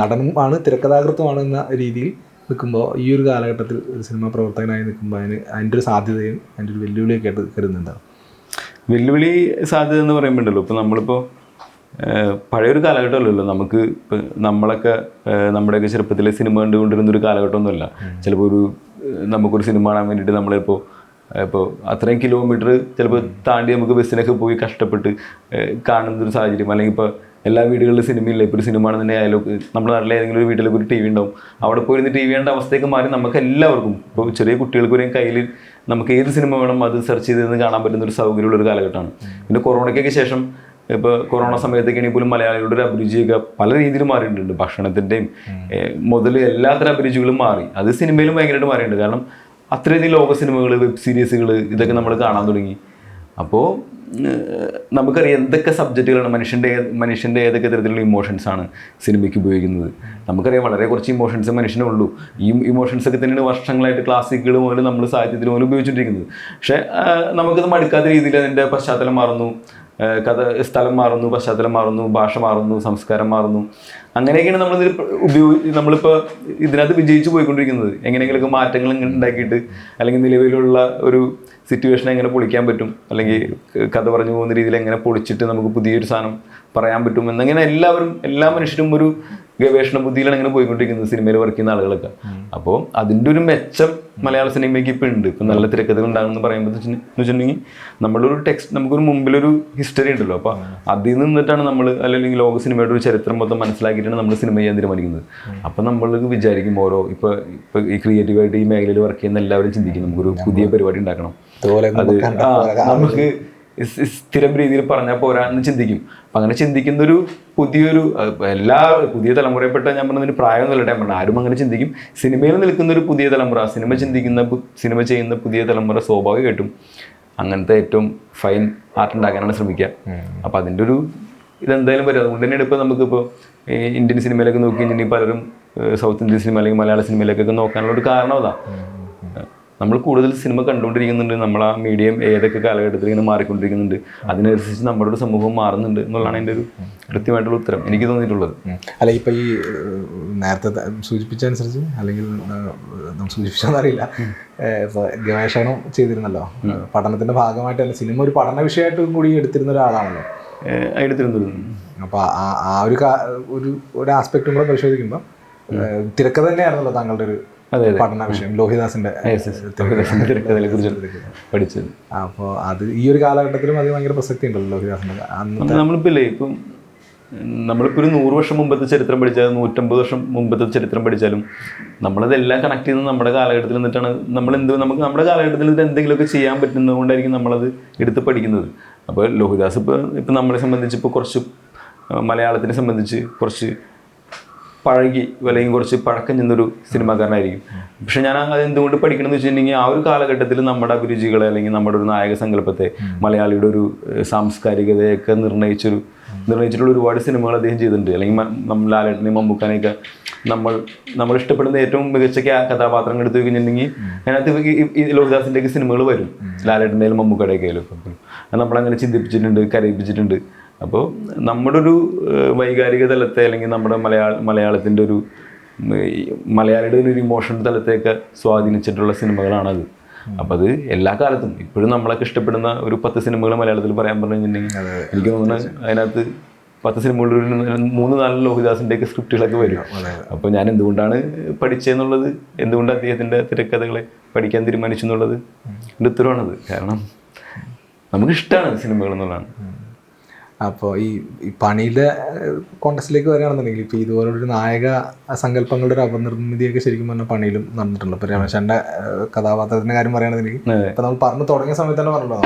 നടനും ആണ് തിരക്കഥാകൃത്തുമാണ് എന്ന രീതിയിൽ നിൽക്കുമ്പോൾ ഈ ഒരു കാലഘട്ടത്തിൽ ഒരു സിനിമാ പ്രവർത്തകനായി നിൽക്കുമ്പോൾ അതിൻ്റെ ഒരു സാധ്യതയും അതിൻ്റെ ഒരു വെല്ലുവിളിയൊക്കെ ആയിട്ട് കരുതുന്നുണ്ടാവും. വെല്ലുവിളി സാധ്യത എന്ന് പറയുമ്പോണ്ടല്ലോ, ഇപ്പോൾ നമ്മളിപ്പോൾ പഴയൊരു കാലഘട്ടമല്ലല്ലോ. നമുക്ക് ഇപ്പം നമ്മുടെയൊക്കെ ചെറുപ്പത്തിലെ സിനിമ കണ്ടുകൊണ്ടിരുന്നൊരു കാലഘട്ടമൊന്നുമല്ല. ചിലപ്പോൾ നമുക്കൊരു സിനിമ കാണാൻ വേണ്ടിയിട്ട് നമ്മളിപ്പോൾ അത്രയും കിലോമീറ്റർ ചിലപ്പോൾ താണ്ടി നമുക്ക് ബസ്സിനൊക്കെ പോയി കഷ്ടപ്പെട്ട് കാണുന്നൊരു സാഹചര്യം. അല്ലെങ്കിൽ ഇപ്പോൾ എല്ലാ വീടുകളിലും സിനിമയില്ല. ഇപ്പോൾ ഒരു സിനിമ ആണെന്നുണ്ടെങ്കിൽ അയലോക്ക് നമ്മുടെ നാട്ടിലെ ഏതെങ്കിലും ഒരു വീട്ടിലൊക്കെ ഒരു ടി വി ഉണ്ടാവും. അവിടെ പോയിരുന്ന് ടി വി കണ്ട അവസ്ഥയൊക്കെ മാറി നമുക്ക് എല്ലാവർക്കും ഇപ്പോൾ ചെറിയ കുട്ടികൾക്ക് വരെയും കയ്യിൽ നമുക്ക് ഏത് സിനിമ വേണം അത് സെർച്ച് ചെയ്ത് കാണാൻ പറ്റുന്ന ഒരു സൗകര്യമുള്ള ഒരു കാലഘട്ടമാണ്. പിന്നെ കൊറോണയ്ക്കൊക്കെ ശേഷം ഇപ്പോൾ കൊറോണ സമയത്തൊക്കെയാണെങ്കിൽ പോലും മലയാളികളുടെ ഒരു അഭിരുചിയൊക്കെ പല രീതിയിൽ മാറിയിട്ടുണ്ട്. ഭക്ഷണത്തിൻ്റെയും മുതൽ എല്ലാത്തരം അഭിരുചികളും മാറി. അത് സിനിമയിലും ഭയങ്കരമായിട്ട് മാറിയിട്ടുണ്ട്. കാരണം അത്രയധികം ലോക സിനിമകൾ, വെബ് സീരീസുകൾ ഇതൊക്കെ നമ്മൾ കാണാൻ തുടങ്ങി. അപ്പോൾ നമുക്കറിയാം എന്തൊക്കെ സബ്ജക്റ്റുകളാണ് മനുഷ്യൻ്റെ ഏതൊക്കെ തരത്തിലുള്ള ഇമോഷൻസാണ് സിനിമയ്ക്ക് ഉപയോഗിക്കുന്നത്. നമുക്കറിയാം വളരെ കുറച്ച് ഇമോഷൻസ് മനുഷ്യനുള്ളൂ. ഈ ഇമോഷൻസൊക്കെ തന്നെയാണ് വർഷങ്ങളായിട്ട് ക്ലാസിക്കുകൾ മുതൽ നമ്മൾ സാഹിത്യത്തിൽ പോലും ഉപയോഗിച്ചുകൊണ്ടിരിക്കുന്നത്. പക്ഷേ നമുക്കത് മടുക്കാത്ത രീതിയിൽ അതിൻ്റെ പശ്ചാത്തലം മാറുന്നു, സ്ഥലം മാറുന്നു, പശ്ചാത്തലം മാറുന്നു, ഭാഷ മാറുന്നു, സംസ്കാരം മാറുന്നു. അങ്ങനെയൊക്കെയാണ് നമ്മളിപ്പോൾ ഇതിനകത്ത് വിജയിച്ചു പോയിക്കൊണ്ടിരിക്കുന്നത്. എങ്ങനെയെങ്കിലുമൊക്കെ മാറ്റങ്ങൾ ഉണ്ടാക്കിയിട്ട് അല്ലെങ്കിൽ നിലവിലുള്ള ഒരു സിറ്റുവേഷൻ എങ്ങനെ പൊളിക്കാൻ പറ്റും, അല്ലെങ്കിൽ കഥ പറഞ്ഞു പോകുന്ന രീതിയിൽ എങ്ങനെ പൊളിച്ചിട്ട് നമുക്ക് പുതിയൊരു സാധനം പറയാൻ പറ്റും എന്നങ്ങനെ എല്ലാ മനുഷ്യരും ഒരു ഗവേഷണ ബുദ്ധിയിലാണ് ഇങ്ങനെ പോയിക്കൊണ്ടിരിക്കുന്നത്, സിനിമയിൽ വർക്ക് ചെയ്യുന്ന ആളുകളൊക്കെ. അപ്പോൾ അതിൻ്റെ ഒരു മെച്ചം മലയാള സിനിമയ്ക്ക് ഇപ്പം ഉണ്ട്. ഇപ്പം നല്ല തിരക്കഥകൾ ഉണ്ടാകുമെന്ന് പറയുമ്പോൾ വെച്ചിട്ടുണ്ടെങ്കിൽ നമ്മളൊരു നമുക്കൊരു മുമ്പിലൊരു ഹിസ്റ്ററി ഉണ്ടല്ലോ. അപ്പോൾ അതിൽ നിന്നിട്ടാണ് നമ്മൾ അല്ലെങ്കിൽ ലോക സിനിമയുടെ ഒരു ചരിത്രം മൊത്തം മനസ്സിലാക്കിയിട്ടാണ് നമ്മൾ സിനിമ ചെയ്യാൻ തീരുമാനിക്കുന്നത്. അപ്പം നമ്മൾ വിചാരിക്കും ഇപ്പോൾ ഈ ക്രിയേറ്റീവായിട്ട് ഈ മേഖലയിൽ വർക്ക് ചെയ്യുന്ന എല്ലാവരും ചിന്തിക്കും നമുക്കൊരു പുതിയ പരിപാടി ഉണ്ടാക്കണം, അത് നമുക്ക് സ്ഥിരം രീതിയിൽ പറഞ്ഞാൽ പോരാ എന്ന് ചിന്തിക്കും. അപ്പം അങ്ങനെ ചിന്തിക്കുന്നൊരു പുതിയ തലമുറയിൽപ്പെട്ട ഞാൻ പറഞ്ഞതിന് പ്രായമൊന്നുമില്ല, ഞാൻ പറഞ്ഞത് ആരും അങ്ങനെ ചിന്തിക്കും. സിനിമയിൽ നിൽക്കുന്ന ഒരു പുതിയ തലമുറ, സിനിമ ചെയ്യുന്ന പുതിയ തലമുറ സ്വാഭാവികമായിട്ടും അങ്ങനത്തെ ഏറ്റവും ഫൈൻ ആർട്ട് ഉണ്ടാക്കാനാണ് ശ്രമിക്കുക. അപ്പം അതിൻ്റെ ഒരു ഇതെന്തായാലും വരും. അതുകൊണ്ട് തന്നെയാണ് ഇപ്പോൾ നമുക്കിപ്പോൾ ഇന്ത്യൻ സിനിമയിലൊക്കെ നോക്കി കഴിഞ്ഞാൽ പലരും സൗത്ത് ഇന്ത്യൻ സിനിമ അല്ലെങ്കിൽ മലയാള സിനിമയിലേക്കൊക്കെ നോക്കാനുള്ള ഒരു കാരണം അതാ. നമ്മൾ കൂടുതൽ സിനിമ കണ്ടുകൊണ്ടിരിക്കുന്നുണ്ട്, നമ്മൾ ആ മീഡിയം ഏതൊക്കെ കാലഘട്ടത്തിൽ ഇങ്ങനെ മാറിക്കൊണ്ടിരിക്കുന്നുണ്ട്, അതിനനുസരിച്ച് നമ്മുടെ ഒരു സമൂഹം മാറുന്നുണ്ട് എന്നുള്ളതാണ് എൻ്റെ ഒരു കൃത്യമായിട്ടുള്ള ഉത്തരം എനിക്ക് തോന്നിയിട്ടുള്ളത്. അല്ല, ഇപ്പം ഈ നേരത്തെ സൂചിപ്പിച്ചനുസരിച്ച് അല്ലെങ്കിൽ സൂചിപ്പിച്ചെന്നറിയില്ല, ഇപ്പോൾ ഗവേഷണം ചെയ്തിരുന്നല്ലോ, പഠനത്തിൻ്റെ ഭാഗമായിട്ട് തന്നെ സിനിമ ഒരു പഠന വിഷയമായിട്ടും കൂടി എടുത്തിരുന്ന ഒരാളാണല്ലോ എടുത്തിരുന്നത്. അപ്പോൾ ആ ഒരു ആസ്പെക്റ്റും കൂടെ പരിശോധിക്കുമ്പോൾ തിരക്കഥ തന്നെയായിരുന്നല്ലോ താങ്കളുടെ ഒരു പഠന വിഷയം, ലോഹിദാസിന്റെ തിരക്കഥയെ കുറിച്ച് പഠിച്ചത്. അപ്പോൾ അത് ഈ ഒരു കാലഘട്ടത്തിലും അത് ഭയങ്കര പ്രസക്തി ഉണ്ടല്ലോ ലോഹിദാസിന്റെ. നമ്മളിപ്പോൾ ഒരു 100 വർഷം മുമ്പത്തെ ചരിത്രം പഠിച്ചാലും 150 വർഷം മുമ്പത്തെ ചരിത്രം പഠിച്ചാലും നമ്മളതെല്ലാം കണക്ട് ചെയ്യുന്നത് നമ്മുടെ കാലഘട്ടത്തിൽ നിന്നിട്ടാണ്. നമുക്ക് നമ്മുടെ കാലഘട്ടത്തിൽ ഇത് എന്തെങ്കിലുമൊക്കെ ചെയ്യാൻ പറ്റുന്നത് കൊണ്ടായിരിക്കും നമ്മളത് എടുത്ത് പഠിക്കുന്നത്. അപ്പോൾ ലോഹിദാസ് ഇപ്പം നമ്മളെ സംബന്ധിച്ച് ഇപ്പോൾ കുറച്ച് മലയാളത്തിനെ സംബന്ധിച്ച് കുറച്ച് പഴകി അല്ലെങ്കിൽ കുറച്ച് പഴക്കം ചെന്നൊരു സിനിമാക്കാരനായിരിക്കും. പക്ഷെ ഞാൻ അത് എന്തുകൊണ്ട് പഠിക്കണം എന്ന് വെച്ചിട്ടുണ്ടെങ്കിൽ ആ ഒരു കാലഘട്ടത്തിൽ നമ്മുടെ അഭിരുചികളെ അല്ലെങ്കിൽ നമ്മുടെ ഒരു നായക സങ്കല്പത്തെ, മലയാളിയുടെ ഒരു സാംസ്കാരികതയൊക്കെ നിർണയിച്ചിട്ടുള്ള ഒരുപാട് സിനിമകൾ അദ്ദേഹം ചെയ്തിട്ടുണ്ട്. അല്ലെങ്കിൽ ലാലേട്ടനെയും മമ്മൂക്കാനെയൊക്കെ നമ്മൾ ഇഷ്ടപ്പെടുന്ന ഏറ്റവും മികച്ച കഥാപാത്രങ്ങൾ എടുത്തു കഴിഞ്ഞിട്ടുണ്ടെങ്കിൽ അതിനകത്ത് ഈ ലോഹിദാസിൻ്റെയൊക്കെ സിനിമകൾ വരും, ലാലേട്ടൻ്റെ ആയാലും മമ്മൂക്കയുടെയൊക്കെ ആയാലും. അത് നമ്മളങ്ങനെ ചിന്തിപ്പിച്ചിട്ടുണ്ട്, കരയിപ്പിച്ചിട്ടുണ്ട്. അപ്പോൾ നമ്മുടെ ഒരു വൈകാരിക തലത്തെ അല്ലെങ്കിൽ നമ്മുടെ മലയാളത്തിൻ്റെ ഒരു മലയാളിയുടെ ഒരു ഇമോഷണൽ തലത്തെയൊക്കെ സ്വാധീനിച്ചിട്ടുള്ള സിനിമകളാണത്. അപ്പം അത് എല്ലാ കാലത്തും ഇപ്പോഴും നമ്മളൊക്കെ ഇഷ്ടപ്പെടുന്ന ഒരു 10 സിനിമകൾ മലയാളത്തിൽ പറയാൻ പറഞ്ഞു കഴിഞ്ഞിട്ടുണ്ടെങ്കിൽ എനിക്ക് തോന്നുന്നത് അതിനകത്ത് 10 സിനിമകളിൽ ഒരു 3-4 ലോഹിദാസിൻ്റെയൊക്കെ സ്ക്രിപ്റ്റുകളൊക്കെ വരും. അപ്പോൾ ഞാൻ എന്തുകൊണ്ടാണ് പഠിച്ചതെന്നുള്ളത്, എന്തുകൊണ്ട് അദ്ദേഹത്തിൻ്റെ തിരക്കഥകളെ പഠിക്കാൻ തീരുമാനിച്ചു എന്നുള്ളത് എൻ്റെ ഉത്തരവാണത്. കാരണം നമുക്കിഷ്ടമാണ് സിനിമകൾ എന്നുള്ളതാണ്. അപ്പോൾ ഈ പണിയുടെ കോണ്ടസ്റ്റിലേക്ക് വരികയാണെന്നുണ്ടെങ്കിൽ ഇപ്പോൾ ഇതുപോലൊരു നായക സങ്കല്പങ്ങളുടെ ഒരു അപനിർമ്മിതിയൊക്കെ ശരിക്കും പറഞ്ഞാൽ പണിയിലും നടന്നിട്ടുണ്ട്. ഇപ്പോൾ രമേശൻ്റെ കഥാപാത്രത്തിൻ്റെ കാര്യം പറയുകയാണെന്നുണ്ടെങ്കിൽ ഇപ്പം നമ്മൾ പറഞ്ഞു തുടങ്ങിയ സമയത്ത് തന്നെ പറഞ്ഞല്ലോ,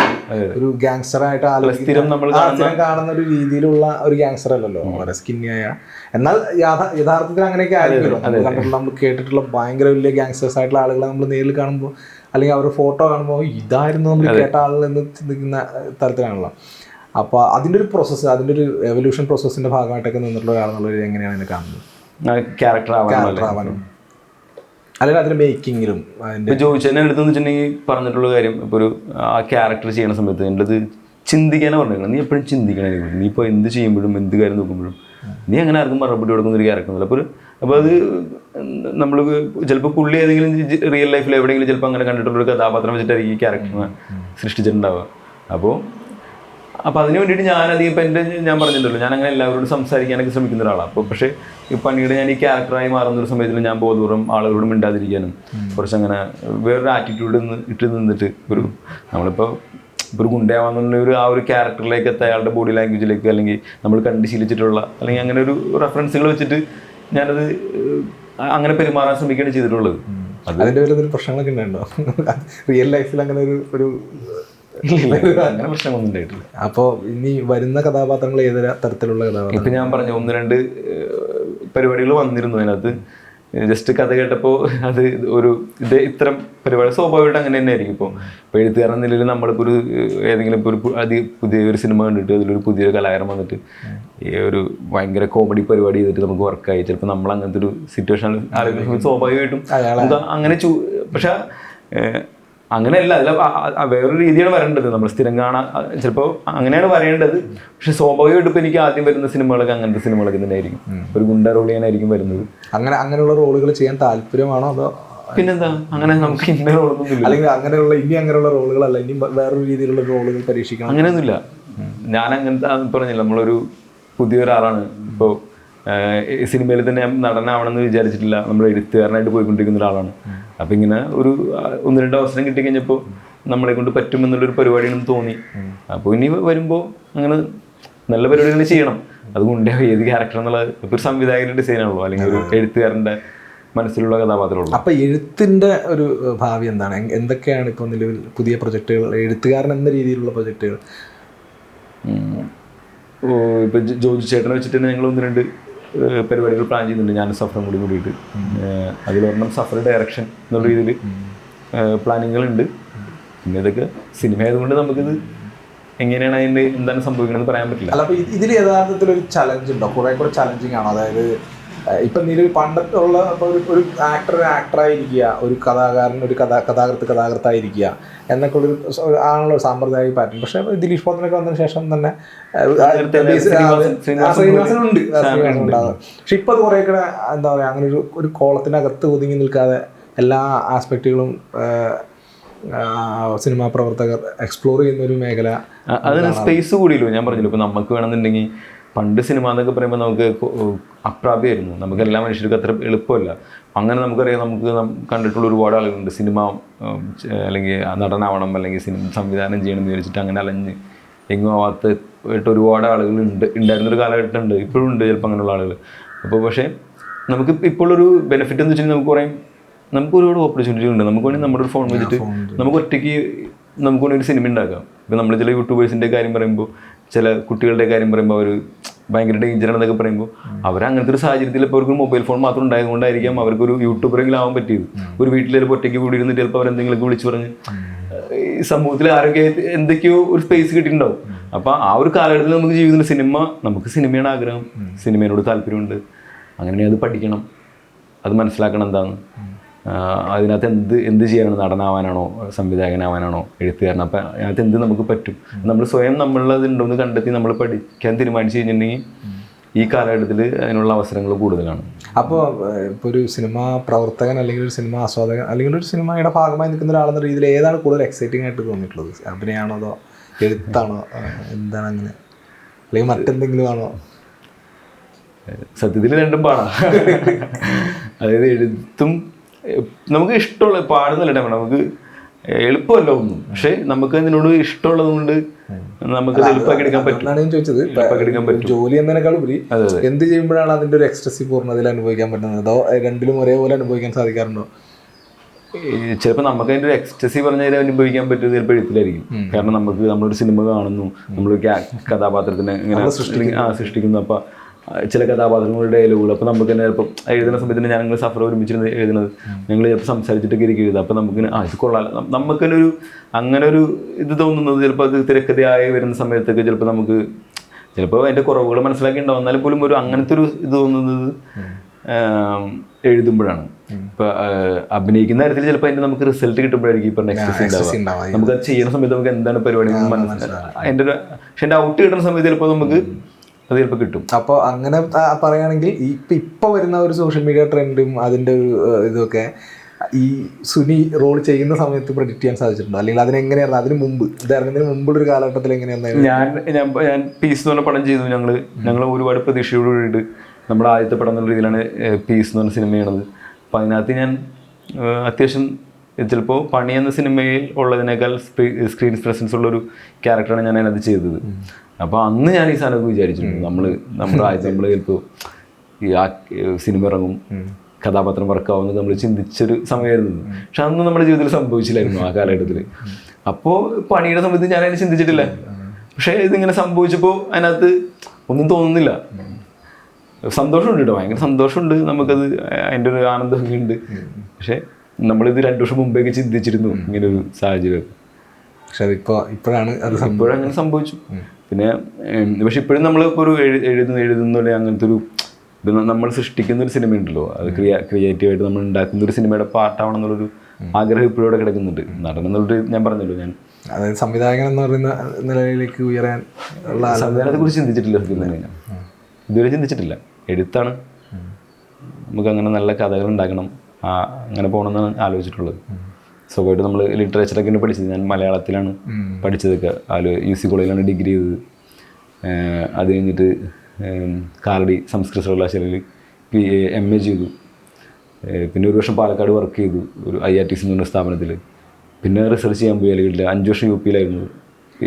ഒരു ഗാങ്സ്റ്ററായിട്ട് സ്ഥിരം കാണുന്ന ഒരു രീതിയിലുള്ള ഒരു ഗാങ്സ്റ്റർ അല്ലല്ലോ, വളരെ സ്കിന്നിയായ. എന്നാൽ യഥാർത്ഥത്തിൽ അങ്ങനെയൊക്കെ ആയിരിക്കുമല്ലോ. നമ്മൾ കേട്ടിട്ടുള്ള ഭയങ്കര വലിയ ഗാങ്സ്റ്റേഴ്സ് ആയിട്ടുള്ള ആളുകളെ നമ്മൾ നേരിൽ കാണുമ്പോൾ അല്ലെങ്കിൽ അവരുടെ ഫോട്ടോ കാണുമ്പോൾ ഇതായിരുന്നു നമ്മൾ കേട്ട ആളുകൾ എന്ന് ചിന്തിക്കുന്ന തരത്തിലാണല്ലോ. അപ്പോൾ അതിൻ്റെ ഒരു പ്രോസസ്സ്, അതിൻ്റെ ഒരു എവല്യൂഷൻ പ്രോസസ്സിൻ്റെ ഭാഗമായിട്ടൊക്കെ നിന്നിട്ടുള്ള ഒരാളെന്നുള്ളത് എങ്ങനെയാണ് ഇതിനെ കാണുന്നത്? ക്യാരക്ടർ ആവാനും അല്ലെങ്കിൽ അതിൻ്റെ മേക്കിങ്ങിലും ഇപ്പോൾ ചോദിച്ചതിനെ എടുത്തെന്ന് വെച്ചിട്ടുണ്ടെങ്കിൽ പറഞ്ഞിട്ടുള്ള കാര്യം, ഇപ്പോൾ ഒരു ആ ക്യാരക്ടർ ചെയ്യുന്ന സമയത്ത് എൻ്റെ അത് ചിന്തിക്കാനേ പറഞ്ഞിരിക്കണം. നീ എപ്പോഴും ചിന്തിക്കണേ, നീ ഇപ്പോൾ എന്ത് ചെയ്യുമ്പോഴും എന്ത് കാര്യം നോക്കുമ്പോഴും നീ അങ്ങനെ ആർക്കും മറുപടി കൊടുക്കുന്ന ഒരു ക്യാരക്ടർ. അപ്പോൾ അത് നമ്മൾ ചിലപ്പോൾ പുള്ളി ഏതെങ്കിലും റിയൽ ലൈഫിൽ എവിടെയെങ്കിലും ചിലപ്പോൾ അങ്ങനെ കണ്ടിട്ടുള്ളൊരു കഥാപാത്രം വെച്ചിട്ടായിരിക്കും ഈ ക്യാരക്ടറിനെ സൃഷ്ടിച്ചിട്ടുണ്ടാവുക. അപ്പോൾ അതിന് വേണ്ടിയിട്ട് ഞാനധികം ഞാൻ പറഞ്ഞിട്ടുണ്ടല്ലോ, ഞാൻ അങ്ങനെ എല്ലാവരോടും സംസാരിക്കാനൊക്കെ ശ്രമിക്കുന്ന ഒരാളാണ്. അപ്പോൾ പക്ഷേ ഈ പണിയുടെ ഞാൻ ഈ ക്യാരക്ടറായി മാറുന്നൊരു സമയത്തിൽ ഞാൻ ബോധപൂർവ്വം ആളുകളോട് മിണ്ടാതിരിക്കാനും കുറച്ചങ്ങനെ വേറൊരു ആറ്റിറ്റ്യൂഡ് നിന്നിട്ട് നമ്മളിപ്പോൾ ഒരു ഗുണ്ടയാവാന്നുള്ള ആ ഒരു ക്യാരക്ടറിലേക്ക് എത്താൻ അയാളുടെ ബോഡി ലാംഗ്വേജിലേക്ക് അല്ലെങ്കിൽ നമ്മൾ കണ്ട് ശീലിച്ചിട്ടുള്ള അല്ലെങ്കിൽ അങ്ങനെ ഒരു റെഫറൻസുകൾ വെച്ചിട്ട് ഞാനത് അങ്ങനെ പെരുമാറാൻ ശ്രമിക്കുകയാണ് ചെയ്തിട്ടുള്ളത്. അതിൻ്റെ പേരിൽ പ്രശ്നങ്ങളൊക്കെ ഉണ്ടായിട്ടുണ്ടോ റിയൽ ലൈഫിൽ അങ്ങനെ ഒരു അങ്ങനെ പ്രശ്നമൊന്നും ഉണ്ടായിട്ടില്ല. അപ്പോൾ ഇനി വരുന്ന കഥാപാത്രങ്ങൾ ഏത് തരത്തിലുള്ള കഥാപാത്രം? ഇപ്പം ഞാൻ പറഞ്ഞു 1-2 പരിപാടികൾ വന്നിരുന്നു. അതിനകത്ത് ജസ്റ്റ് കഥ കേട്ടപ്പോൾ അത് ഇത്തരം പരിപാടി സ്വാഭാവികമായിട്ട് അങ്ങനെ തന്നെ ആയിരിക്കും. ഇപ്പോൾ എഴുത്തുകാരൻ നിലയിൽ നമ്മളിപ്പോൾ ഏതെങ്കിലും ഇപ്പോൾ പുതിയൊരു സിനിമ കണ്ടിട്ട് അതിലൊരു പുതിയൊരു കലാകാരൻ വന്നിട്ട് ഒരു ഭയങ്കര കോമഡി പരിപാടി ചെയ്തിട്ട് നമുക്ക് വർക്കായി ചിലപ്പോൾ നമ്മൾ അങ്ങനത്തെ ഒരു സിറ്റുവേഷൻ ആലോചിക്കുമ്പോൾ സ്വാഭാവികമായിട്ടും അങ്ങനെ പക്ഷെ അങ്ങനെയല്ല, അതിൽ വേറൊരു രീതിയാണ് വരേണ്ടത്. നമ്മൾ സ്ഥിരം കാണാൻ ചിലപ്പോൾ അങ്ങനെയാണ് വരേണ്ടത്. പക്ഷെ സ്വാഭാവികമായിട്ട് ഇപ്പോൾ എനിക്ക് ആദ്യം വരുന്ന സിനിമകളൊക്കെ അങ്ങനത്തെ സിനിമകളൊക്കെ തന്നെ ആയിരിക്കും. ഒരു ഗുണ്ട റോൾ ചെയ്യാനായിരിക്കും വരുന്നത്. അങ്ങനെയുള്ള റോളുകൾ ചെയ്യാൻ താല്പര്യമാണോ അതോ പിന്നെന്താ? അങ്ങനെ നമുക്ക് ഇന്ന റോളൊന്നുമില്ല, അല്ലെങ്കിൽ അങ്ങനെയുള്ള റോളുകളല്ല, ഇനി വേറൊരു രീതിയിലുള്ള റോളുകൾ പരീക്ഷിക്കണം അങ്ങനെയൊന്നുമില്ല. ഞാൻ അങ്ങനത്തെ പറഞ്ഞില്ല, നമ്മളൊരു പുതിയൊരാളാണ്. ഇപ്പോൾ സിനിമയിൽ തന്നെ നടനാവണമെന്ന് വിചാരിച്ചിട്ടില്ല. നമ്മൾ എഴുത്തുകാരനായിട്ട് പോയിക്കൊണ്ടിരിക്കുന്ന ഒരാളാണ്. അപ്പം ഇങ്ങനെ ഒരു 1-2 അവസരം കിട്ടിക്കഴിഞ്ഞപ്പോൾ നമ്മളെ കൊണ്ട് പറ്റുമെന്നുള്ളൊരു പരിപാടിയാണെന്ന് തോന്നി. അപ്പോൾ ഇനി വരുമ്പോൾ അങ്ങനെ നല്ല പരിപാടികൾ ചെയ്യണം. അതുകൊണ്ട് ഏത് ക്യാരക്ടർ എന്നുള്ളത് ഇപ്പോൾ ഒരു സംവിധായകൻ്റെ ഡിസൈനാണല്ലോ, അല്ലെങ്കിൽ ഒരു എഴുത്തുകാരൻ്റെ മനസ്സിലുള്ള കഥാപാത്രമുള്ളൂ. അപ്പോൾ എഴുത്തിൻ്റെ ഒരു ഭാവി എന്താണ്? എന്തൊക്കെയാണ് ഇപ്പോൾ നിലവിൽ പുതിയ പ്രൊജക്റ്റുകൾ, എഴുത്തുകാരൻ എന്ന രീതിയിലുള്ള പ്രൊജക്റ്റുകൾ? ഇപ്പോൾ ജോജു ചേട്ടനെ വെച്ചിട്ട് തന്നെ ഞങ്ങൾ 1-2 പരിപാടികൾ പ്ലാൻ ചെയ്യുന്നുണ്ട്. ഞാൻ സഫറും കൂടിയിട്ട് അതിലൊരെണ്ണം സഫർ ഡയറക്ഷൻ എന്നുള്ള രീതിയിൽ പ്ലാനിങ്ങുകളുണ്ട്. പിന്നെ ഇതൊക്കെ സിനിമ ആയതുകൊണ്ട് നമുക്കിത് എങ്ങനെയാണ് അതിൻ്റെ എന്താണ് സംഭവിക്കണമെന്ന് പറയാൻ പറ്റില്ല. അല്ല, അപ്പോൾ ഇതിൽ യഥാർത്ഥത്തിലൊരു ചലഞ്ച് ഉണ്ടോ? കുറേ കൂടെ ചലഞ്ചിങ് ആണോ? അതായത് ഇപ്പം നിലവിൽ പണ്ടത്തുള്ള ഒരു ആക്ടറായിരിക്കുക, ഒരു കഥാകാരൻ കഥാകൃത്തായിരിക്കുക എന്നൊക്കെ ആണല്ലോ സാമ്പ്രദായിക പാറ്റേൺ. പക്ഷേ ദിലീഷ് പോത്തനൊക്കെ വന്നതിന് ശേഷം തന്നെ ശ്രീനിവാസനുണ്ട്. പക്ഷെ ഇപ്പം അത് കുറേ കൂടെ എന്താ പറയുക, അങ്ങനെ ഒരു കോളത്തിനകത്ത് ഒതുങ്ങി നിൽക്കാതെ എല്ലാ ആസ്പെക്റ്റുകളും സിനിമാ പ്രവർത്തകർ എക്സ്പ്ലോർ ചെയ്യുന്ന ഒരു മേഖല. അതിന് സ്പേസ് കൂടിയല്ലോ. ഞാൻ പറഞ്ഞല്ലോ, ഇപ്പോൾ നമുക്ക് വേണമെന്നുണ്ടെങ്കിൽ പണ്ട് സിനിമ എന്നൊക്കെ പറയുമ്പോൾ നമുക്ക് അപ്രാപ്യമായിരുന്നു. നമുക്ക് എല്ലാ മനുഷ്യർക്കും അത്ര എളുപ്പമല്ല. അങ്ങനെ നമുക്കറിയാം, നമുക്ക് കണ്ടിട്ടുള്ള ഒരുപാട് ആളുകളുണ്ട് സിനിമ അല്ലെങ്കിൽ നടനാവണം അല്ലെങ്കിൽ സിനിമ സംവിധാനം ചെയ്യണം എന്ന് വിചാരിച്ചിട്ട് അങ്ങനെ അലഞ്ഞ് എങ്ങും ആവാത്ത ഒരുപാട് ആളുകളുണ്ട്. ഉണ്ടായിരുന്നൊരു കാലഘട്ടമുണ്ട്, ഇപ്പോഴും ഉണ്ട് ചിലപ്പോൾ അങ്ങനെയുള്ള ആളുകൾ. അപ്പോൾ പക്ഷേ നമുക്ക് ഇപ്പോഴൊരു ബെനിഫിറ്റ് എന്ന് വെച്ചിട്ടുണ്ടെങ്കിൽ നമുക്ക് ഒരുപാട് ഓപ്പർച്യൂണിറ്റി ഉണ്ട്. നമുക്ക് വേണമെങ്കിൽ നമ്മുടെ ഒരു ഫോൺ വെച്ചിട്ട് നമുക്ക് ഒറ്റയ്ക്ക് നമുക്ക് വേണമെങ്കിൽ ഒരു സിനിമ ഉണ്ടാക്കാം. ഇപ്പോൾ നമ്മൾ ചില യൂട്യൂബേഴ്സിൻ്റെ കാര്യം പറയുമ്പോൾ, ചില കുട്ടികളുടെ കാര്യം പറയുമ്പോൾ അവർ ഭയങ്കര ഡേഞ്ചറാണെന്നൊക്കെ പറയുമ്പോൾ അവരങ്ങനത്തെ ഒരു സാഹചര്യത്തിൽ ഇപ്പോൾ അവർക്ക് മൊബൈൽ ഫോൺ മാത്രം ഉണ്ടായതുകൊണ്ടായിരിക്കാം അവർക്കൊരു യൂട്യൂബറെങ്കിലും ആവാൻ പറ്റിയത്. ഒരു വീട്ടിൽ ചിലപ്പോൾ ഒറ്റയ്ക്ക് കൂടി ഇരുന്നിട്ട് ചിലപ്പോൾ അവരെന്തെങ്കിലുമൊക്കെ വിളിച്ച് പറഞ്ഞ് ഈ സമൂഹത്തിൽ ആരോഗ്യമായിട്ട് എന്തൊക്കെയോ ഒരു സ്പേസ് കിട്ടിയിട്ടുണ്ടാവും. അപ്പോൾ ആ ഒരു കാലഘട്ടത്തിൽ നമുക്ക് ജീവിക്കുന്ന നമുക്ക് സിനിമയാണ് ആഗ്രഹം, സിനിമയോട് താല്പര്യമുണ്ട്. അങ്ങനെ അത് പഠിക്കണം, അത് മനസ്സിലാക്കണം എന്താണ്, അതിനകത്ത് എന്ത് ചെയ്യാനാണ്, നടനാവാനാണോ സംവിധായകനാവാനാണോ എഴുത്തുകാരൻ, അപ്പം അതിനകത്ത് എന്ത് നമുക്ക് പറ്റും. നമ്മൾ സ്വയം നമ്മളതുണ്ടോയെന്ന് കണ്ടെത്തി നമ്മൾ പഠിക്കാൻ തീരുമാനിച്ചു കഴിഞ്ഞിട്ടുണ്ടെങ്കിൽ ഈ കാലഘട്ടത്തിൽ അതിനുള്ള അവസരങ്ങൾ കൂടുതലാണ്. അപ്പോൾ ഇപ്പോൾ ഒരു സിനിമാ പ്രവർത്തകൻ അല്ലെങ്കിൽ ഒരു സിനിമ ആസ്വാദകൻ അല്ലെങ്കിൽ ഒരു സിനിമയുടെ ഭാഗമായി നിൽക്കുന്ന ഒരാളെന്ന രീതിയിൽ ഏതാണ് കൂടുതൽ എക്സൈറ്റിംഗ് ആയിട്ട് തോന്നിയിട്ടുള്ളത്? അഭിനയമാണോ അതോ എഴുത്താണോ, എന്താണ് അങ്ങനെ, അല്ലെങ്കിൽ മറ്റെന്തെങ്കിലും ആണോ? സത്യത്തിൽ രണ്ടും പാടാം. അതായത് എഴുത്തും നമുക്ക് ഇഷ്ടമുള്ള പാടുന്നില്ല, നമുക്ക് എളുപ്പമല്ല ഒന്നും. പക്ഷെ നമുക്ക് അതിനോട് ഇഷ്ടമുള്ളത് കൊണ്ട് നമുക്ക് എളുപ്പമാക്കി എടുക്കാൻ പറ്റും. ഞാൻ ചോദിച്ചത് ജോലി എന്നതിനേക്കാൾ ഉപരി എന്ത് ചെയ്യുമ്പോഴാണ് അതിന്റെ ഒരു എക്സ്ട്രസി പൂർണ്ണതയിൽ അനുഭവിക്കാൻ പറ്റുന്നത്, അതോ രണ്ടിലും ഒരേപോലെ അനുഭവിക്കാൻ സാധിക്കാറുണ്ടോ? ചിലപ്പോൾ നമുക്ക് അതിൻ്റെ ഒരു എക്സ്റ്റസി പറഞ്ഞാൽ അനുഭവിക്കാൻ പറ്റുന്നത് ചിലപ്പോൾ എഴുത്തിലായിരിക്കും. കാരണം നമ്മളൊരു സിനിമ കാണുന്നു, നമ്മളൊരു കഥാപാത്രത്തിനെ ഇങ്ങനെ സൃഷ്ടിക്കുന്നു. അപ്പോൾ ചില കഥാപാത്രങ്ങളുടെ ഡയലോഗുകൾ അപ്പോൾ നമുക്ക് തന്നെ ചിലപ്പോൾ എഴുതുന്ന സമയത്ത് ഞങ്ങൾ സഫർ ഒരുമിച്ചിരുന്ന് എഴുതുന്നത് ഞങ്ങൾ ചിലപ്പോൾ സംസാരിച്ചിട്ടൊക്കെ ഇരിക്കും എഴുതുക. അപ്പോൾ നമുക്ക് ഇത് കൊള്ളാം, നമുക്ക് തന്നെ അങ്ങനെ ഒരു ഇത് തോന്നുന്നത് ചിലപ്പോൾ അത് തിരക്കഥയായി വരുന്ന സമയത്തൊക്കെ ചിലപ്പോൾ നമുക്ക് ചിലപ്പോൾ അതിൻ്റെ കുറവുകൾ മനസ്സിലാക്കി ഉണ്ടാവും. എന്നാലും പോലും അങ്ങനത്തെ ഒരു ഇത് തോന്നുന്നത് എഴുതുമ്പോഴാണ്. ഇപ്പം അഭിനയിക്കുന്ന കാര്യത്തിൽ ചിലപ്പോൾ അതിൻ്റെ നമുക്ക് റിസൾട്ട് കിട്ടുമ്പോഴായിരിക്കും ഇപ്പം നെക്സ്റ്റ് ഉണ്ടാവുക. നമുക്ക് അത് ചെയ്യുന്ന സമയത്ത് നമുക്ക് എന്താണ് പരിപാടി അതിൻ്റെ പക്ഷെ എൻ്റെ ഔട്ട് കിട്ടുന്ന സമയത്ത് ചിലപ്പോൾ നമുക്ക് അത് ചിലപ്പോൾ കിട്ടും. അപ്പോൾ അങ്ങനെ പറയുകയാണെങ്കിൽ ഇപ്പം വരുന്ന ഒരു സോഷ്യൽ മീഡിയ ട്രെൻഡും അതിൻ്റെ ഒരു ഇതൊക്കെ ഈ സുനി റോൾ ചെയ്യുന്ന സമയത്ത് പ്രെഡിക്റ്റ് ചെയ്യാൻ സാധിച്ചിട്ടുണ്ടോ? അല്ലെങ്കിൽ അതിനെങ്ങനെയായിരുന്നു അതിന് മുമ്പ്, ഇതായിരുന്നതിന് മുമ്പുള്ളൊരു കാലഘട്ടത്തിൽ എങ്ങനെയായിരുന്നു? ഞാൻ പീസ് എന്ന് പറഞ്ഞ പടം ചെയ്തു. ഞങ്ങൾ ഒരുപാട് പ്രതീക്ഷയോട് കൂടിയിട്ട് നമ്മുടെ ആദ്യത്തെ പടം എന്നുള്ള രീതിയിലാണ് പീസ് എന്ന് പറഞ്ഞ സിനിമ ചെയ്യണത്. അപ്പോൾ അതിനകത്ത് ഞാൻ അത്യാവശ്യം ചിലപ്പോൾ പണി എന്ന സിനിമയിൽ ഉള്ളതിനേക്കാൾ സ്ക്രീൻ പ്രസൻസ് ഉള്ളൊരു ക്യാരക്ടറാണ് ഞാൻ അതിനകത്ത് ചെയ്തത്. അപ്പോൾ അന്ന് ഞാൻ ഈ സാധനമൊക്കെ വിചാരിച്ചിട്ടുണ്ട്. നമ്മുടെ ആദ്യത്തെ നമ്മൾ ചിലപ്പോൾ ഈ സിനിമ ഇറങ്ങും, കഥാപാത്രം വർക്കാവുന്നത് നമ്മൾ ചിന്തിച്ചൊരു സമയമായിരുന്നു. പക്ഷെ അതൊന്നും നമ്മുടെ ജീവിതത്തിൽ സംഭവിച്ചില്ലായിരുന്നു ആ കാലഘട്ടത്തിൽ. അപ്പോൾ പണിയുടെ സമയത്ത് ഞാൻ അതിനെ ചിന്തിച്ചിട്ടില്ല. പക്ഷേ ഇതിങ്ങനെ സംഭവിച്ചപ്പോൾ അതിനകത്ത് ഒന്നും തോന്നുന്നില്ല. സന്തോഷമുണ്ട് കേട്ടോ, ഭയങ്കര സന്തോഷമുണ്ട്, നമുക്കത് അതിൻ്റെ ഒരു ആനന്ദമൊക്കെ ഉണ്ട്. പക്ഷേ നമ്മളിത് 2 വർഷം മുമ്പേക്ക് ചിന്തിച്ചിരുന്നു ഇങ്ങനെ ഒരു സാഹചര്യം. പക്ഷെ ഇപ്പോഴാണ് അത് ഇപ്പോഴങ്ങനെ സംഭവിച്ചു. പിന്നെ പക്ഷെ ഇപ്പോഴും നമ്മളിപ്പോൾ ഒരു എഴുതുന്നില്ല അങ്ങനത്തെ ഒരു നമ്മൾ സൃഷ്ടിക്കുന്ന ഒരു സിനിമ ഉണ്ടല്ലോ, അത് ക്രിയേറ്റീവായിട്ട് നമ്മൾ ഉണ്ടാക്കുന്ന ഒരു സിനിമയുടെ പാർട്ടാവണം എന്നുള്ളൊരു ആഗ്രഹം ഇപ്പോഴും ഇവിടെ കിടക്കുന്നുണ്ട്. നടൻ എന്നുള്ളൊരു ഞാൻ പറഞ്ഞല്ലോ, ഞാൻ അതായത് സംവിധായകൻ എന്ന് പറയുന്ന നിലയിലേക്ക് ഉയരാൻ ഉള്ള സംവിധാനത്തെ കുറിച്ച് ചിന്തിച്ചിട്ടില്ല. ഇതുവരെ ചിന്തിച്ചിട്ടില്ല. എഴുത്താണ്, നമുക്ക് അങ്ങനെ നല്ല കഥകൾ ഉണ്ടാക്കണം, അങ്ങനെ പോകണമെന്നാണ് ആലോചിച്ചിട്ടുള്ളത്. സ്വാഭാവികമായിട്ട് നമ്മൾ ലിറ്ററേച്ചറൊക്കെ പഠിച്ചത്, ഞാൻ മലയാളത്തിലാണ് പഠിച്ചതൊക്കെ. UC കോളേജിലാണ് ഡിഗ്രി ചെയ്തത്. അത് കഴിഞ്ഞിട്ട് കാലടി സംസ്കൃത സർവകലാശാലയിൽ MA ചെയ്തു. പിന്നെ 1 വർഷം പാലക്കാട് വർക്ക് ചെയ്തു ഒരു IRTC എന്ന് പറഞ്ഞ സ്ഥാപനത്തിൽ. പിന്നെ റിസർച്ച് ചെയ്യാൻ പോയി അല്ലെങ്കിൽ 5 വർഷം UP യിലായിരുന്നു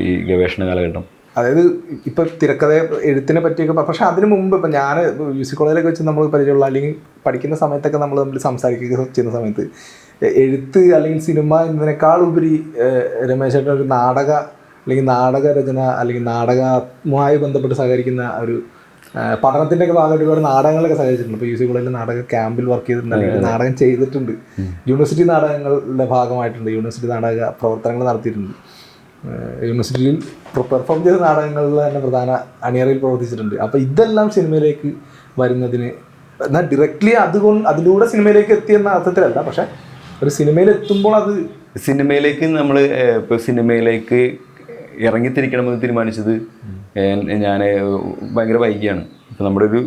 ഈ ഗവേഷണ കാലഘട്ടം. അതായത് ഇപ്പം തിരക്കഥ എഴുത്തിനെ പറ്റിയൊക്കെ, പക്ഷേ അതിന് മുമ്പ് ഇപ്പം ഞാൻ UC കോളേജിലൊക്കെ വെച്ച് നമ്മൾ പരിചയമുള്ള അല്ലെങ്കിൽ പഠിക്കുന്ന സമയത്തൊക്കെ നമ്മൾ തമ്മിൽ സംസാരിക്കുകയൊക്കെ ചെയ്യുന്ന സമയത്ത് എഴുത്ത് അല്ലെങ്കിൽ സിനിമ എന്നതിനേക്കാൾ ഉപരി രമേശേട്ടൻ ഒരു നാടക അല്ലെങ്കിൽ നാടകരചന അല്ലെങ്കിൽ നാടകവുമായി ബന്ധപ്പെട്ട് സഹകരിക്കുന്ന ഒരു പഠനത്തിൻ്റെ ഒക്കെ ഭാഗമായിട്ട് ഒരുപാട് നാടകങ്ങളൊക്കെ സഹകരിച്ചിട്ടുണ്ട്. ഇപ്പോൾ UC കോളേജിൽ നാടക ക്യാമ്പിൽ വർക്ക് ചെയ്തിട്ടുണ്ട്, അല്ലെങ്കിൽ നാടകം ചെയ്തിട്ടുണ്ട്, യൂണിവേഴ്സിറ്റി നാടകങ്ങളുടെ ഭാഗമായിട്ടുണ്ട്, യൂണിവേഴ്സിറ്റി നാടക പ്രവർത്തനങ്ങൾ നടത്തിയിട്ടുണ്ട്, യൂണിവേഴ്സിറ്റിയിൽ പെർഫോം ചെയ്ത നാടകങ്ങളിൽ തന്നെ പ്രധാന അണിയറയിൽ പ്രവർത്തിച്ചിട്ടുണ്ട്. അപ്പോൾ ഇതെല്ലാം സിനിമയിലേക്ക് വരുന്നതിന് എന്നാൽ ഡയറക്റ്റ്ലി അതിലൂടെ സിനിമയിലേക്ക് എത്തിയെന്ന അർത്ഥത്തിലല്ല, പക്ഷേ ഒരു സിനിമയിൽ എത്തുമ്പോൾ അത് സിനിമയിലേക്ക് നമ്മൾ ഇപ്പോൾ സിനിമയിലേക്ക് ഇറങ്ങിത്തിരിക്കണമെന്ന് തീരുമാനിച്ചത് ഞാൻ ഭയങ്കര വൈകിയാണ്. ഇപ്പോൾ നമ്മുടെ ഒരു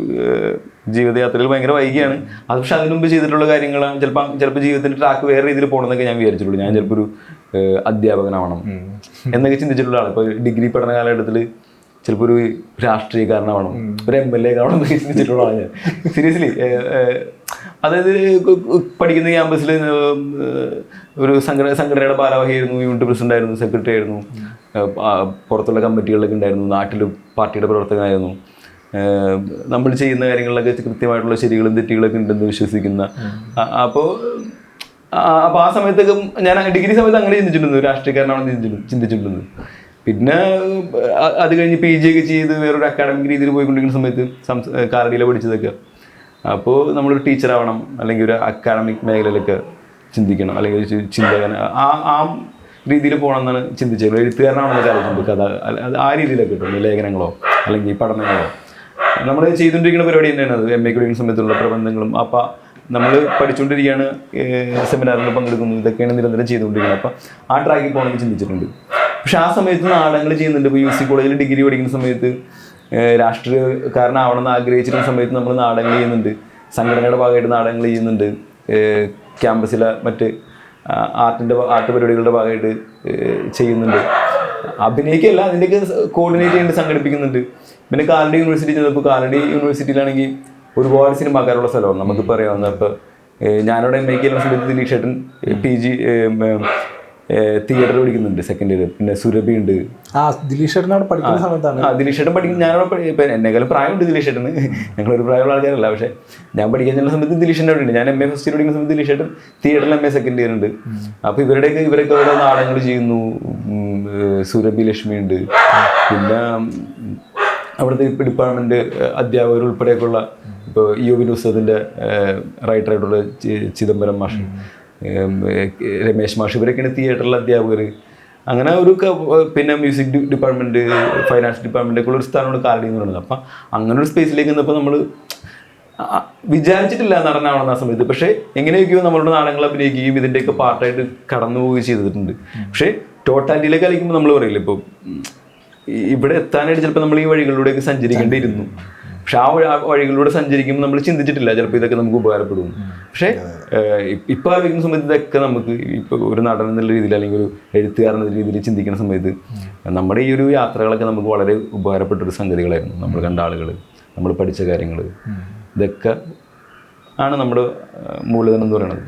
ജീവിതയാത്രയിൽ ഭയങ്കര വൈകിയാണ് അത്. പക്ഷെ അതിനു മുമ്പ് ചെയ്തിട്ടുള്ള കാര്യങ്ങളാണ് ചിലപ്പോൾ ജീവിതത്തിൻ്റെ ട്രാക്ക് വേറെ രീതിയിൽ പോകണമെന്നൊക്കെ ഞാൻ വിചാരിച്ചിട്ടുള്ളൂ. ഞാൻ ചിലപ്പോൾ ഒരു അധ്യാപകനാവണം എന്നൊക്കെ ചിന്തിച്ചിട്ടുള്ള ആൾ. ഇപ്പോൾ ഡിഗ്രി പഠന കാലഘട്ടത്തിൽ ചിലപ്പോൾ ഒരു രാഷ്ട്രീയക്കാരനാവണം, ഒരു MLA ആവണം എന്നൊക്കെ ചിന്തിച്ചിട്ടുള്ള ആളാണ് ഞാൻ. സീരിയസ്ലി. അതായത് പഠിക്കുന്ന ക്യാമ്പസിൽ ഒരു സംഘടനയുടെ ഭാരവാഹിയായിരുന്നു, യൂണിറ്റ് പ്രസിഡന്റ് ആയിരുന്നു, സെക്രട്ടറി ആയിരുന്നു, പുറത്തുള്ള കമ്മിറ്റികളിലൊക്കെ ഉണ്ടായിരുന്നു, നാട്ടിൽ പാർട്ടിയുടെ പ്രവർത്തകനായിരുന്നു. നമ്മൾ ചെയ്യുന്ന കാര്യങ്ങളിലൊക്കെ കൃത്യമായിട്ടുള്ള ശരികളും തെറ്റുകളൊക്കെ ഉണ്ടെന്ന് വിശ്വസിക്കുന്ന. അപ്പോൾ ആ സമയത്തൊക്കെ ഞാൻ ഡിഗ്രി സമയത്ത് അങ്ങനെ ചിന്തിച്ചിട്ടുണ്ട്, രാഷ്ട്രീയക്കാരനാണെന്ന് ചിന്തിച്ചിട്ടുണ്ട്. പിന്നെ അത് കഴിഞ്ഞ് PG ഒക്കെ ചെയ്ത് വേറൊരു അക്കാഡമിക് രീതിയിൽ പോയിക്കൊണ്ടിരിക്കുന്ന സമയത്ത് കാലടിയിലെ പഠിച്ചതൊക്കെ. അപ്പോൾ നമ്മളൊരു ടീച്ചറാവണം അല്ലെങ്കിൽ ഒരു അക്കാഡമിക് മേഖലയിലൊക്കെ ചിന്തിക്കണം, അല്ലെങ്കിൽ ഒരു ചിന്തകൻ ആ രീതിയിൽ പോകണം എന്നാണ് ചിന്തിച്ചത്. എഴുത്തുകാരനാണെന്നൊക്കെ ആലോചിച്ചിട്ടുണ്ട്. കഥ ആ രീതിയിലൊക്കെ കിട്ടും, ലേഖനങ്ങളോ അല്ലെങ്കിൽ പഠനങ്ങളോ നമ്മൾ ചെയ്തുകൊണ്ടിരിക്കുന്ന പരിപാടി തന്നെയാണ് അത്. MA പഠിക്കുന്ന സമയത്തുള്ള പ്രബന്ധങ്ങളും. അപ്പം നമ്മൾ പഠിച്ചുകൊണ്ടിരിക്കുകയാണ്, സെമിനാറുകളിൽ പങ്കെടുക്കുന്നു, ഇതൊക്കെയാണ് നിരന്തരം ചെയ്തുകൊണ്ടിരിക്കുന്നത്. അപ്പം ആ ട്രാക്കിൽ പോകണമെന്ന് ചിന്തിച്ചിട്ടുണ്ട്. പക്ഷെ ആ സമയത്ത് നാടകങ്ങൾ ചെയ്യുന്നുണ്ട്. ഇപ്പോൾ UC കോളേജിൽ ഡിഗ്രി പഠിക്കുന്ന സമയത്ത് രാഷ്ട്രീയക്കാരനാവണമെന്ന് ആഗ്രഹിച്ചിരുന്ന സമയത്ത് നമ്മൾ നാടകങ്ങൾ ചെയ്യുന്നുണ്ട്, സംഘടനയുടെ ഭാഗമായിട്ട് നാടകങ്ങൾ ചെയ്യുന്നുണ്ട്, ക്യാമ്പസിലെ മറ്റ് ആർട്ട് പരിപാടികളുടെ ഭാഗമായിട്ട് ചെയ്യുന്നുണ്ട്. അഭിനയിക്കല്ല, അതിൻ്റെയൊക്കെ കോർഡിനേറ്റ് ചെയ്യേണ്ടി സംഘടിപ്പിക്കുന്നുണ്ട്. പിന്നെ കാലടി യൂണിവേഴ്സിറ്റി ചെന്നപ്പോൾ കാലടി യൂണിവേഴ്സിറ്റിയിലാണെങ്കിൽ ഒരുപാട് സിനിമാക്കാരുള്ള സ്ഥലമാണ് നമുക്കിപ്പോൾ അറിയാവുന്ന. ഇപ്പോൾ ഞാനവിടെ MA ചെയ്യുന്ന സമയത്ത് ദിലീഷ് ചേട്ടൻ PG തിയേറ്റർ പഠിക്കുന്നുണ്ട്, സെക്കൻഡ് ഇയർ. പിന്നെ സുരഭി ഉണ്ട്. ദിലീഷ് ചേട്ടനോട് പഠിക്കുന്ന സമയത്താണ് ദിലീഷ് ചേട്ടൻ പഠിക്കുന്ന. ഞാനവിടെ ഇപ്പം എന്നെക്കാളും പ്രായമുണ്ട് ദിലീഷ് ചേട്ടന്, ഞങ്ങളൊരു പ്രായമുള്ള ആൾക്കാരല്ല. പക്ഷേ ഞാൻ പഠിക്കാൻ ചെല്ലുന്ന സമയത്ത് ദിലീഷ് ചേട്ടൻ അവിടെ ഉണ്ട്. ഞാൻ MA ഫസ്റ്റ് ഇയർ പഠിക്കുന്ന സമയത്ത് ദിലീഷ് ചേട്ടൻ തിയേറ്ററിൽ MA സെക്കൻഡ് ഇയർ ഉണ്ട്. അപ്പോൾ ഇവരൊക്കെ ഓരോ നാടകങ്ങൾ ചെയ്യുന്നു. സുരഭി ലക്ഷ്മി ഉണ്ട്. പിന്നെ അവിടുത്തെ ഡിപ്പാർട്ട്മെൻറ്റ് അധ്യാപകർ ഉൾപ്പെടെയൊക്കെയുള്ള, ഇപ്പോൾ EOB ന്യൂസത്തിൻ്റെ റൈറ്ററായിട്ടുള്ള ചിദംബരം മാഷ്, രമേശ് മാഷ്, ഇവരൊക്കെയാണ് തിയേറ്ററിലെ അധ്യാപകർ. അങ്ങനെ ഒരു പിന്നെ മ്യൂസിക് ഡിപ്പാർട്ട്മെൻറ്റ്, ഫൈനാൻസ് ഡിപ്പാർട്ട്മെൻറ്റൊക്കെ ഉള്ള ഒരു സ്ഥലമാണ് കാലടി എന്ന് പറയുന്നത്. അപ്പം അങ്ങനെ ഒരു സ്പേസിലേക്ക് നിന്നപ്പോൾ നമ്മൾ വിചാരിച്ചിട്ടില്ല നടനാവണമെന്ന ആ സമയത്ത്. പക്ഷേ എങ്ങനെയൊക്കെയോ നമ്മളുടെ നാടകങ്ങൾ അഭിനയിക്കുകയും ഇതിൻ്റെയൊക്കെ പാർട്ടായിട്ട് കടന്നു പോവുകയും ചെയ്തിട്ടുണ്ട്. പക്ഷേ ടോട്ടാലിറ്റിയിലേക്ക് കളിക്കുമ്പോൾ നമ്മൾ പറയില്ല, ഇപ്പോൾ ഇവിടെ എത്താനായിട്ട് ചിലപ്പോൾ നമ്മൾ ഈ വഴികളിലൂടെയൊക്കെ സഞ്ചരിക്കേണ്ടിയിരുന്നു. പക്ഷെ ആ വഴികളിലൂടെ സഞ്ചരിക്കുമ്പോൾ നമ്മൾ ചിന്തിച്ചിട്ടില്ല ചിലപ്പോൾ ഇതൊക്കെ നമുക്ക് ഉപകാരപ്പെടും. പക്ഷേ ഇപ്പോൾ ആലോചിക്കുന്ന സമയത്ത് ഇതൊക്കെ നമുക്ക് ഇപ്പോൾ ഒരു നടൻ എന്നുള്ള രീതിയിൽ അല്ലെങ്കിൽ ഒരു എഴുത്തുകാരൻ എന്ന രീതിയിൽ ചിന്തിക്കുന്ന സമയത്ത് നമ്മുടെ ഈ ഒരു യാത്രകളൊക്കെ നമുക്ക് വളരെ ഉപകാരപ്പെട്ടൊരു സംഗതികളായിരുന്നു. നമ്മൾ കണ്ട ആളുകൾ, നമ്മൾ പഠിച്ച കാര്യങ്ങൾ, ഇതൊക്കെ ആണ് നമ്മുടെ മൂലധനം എന്ന് പറയുന്നത്.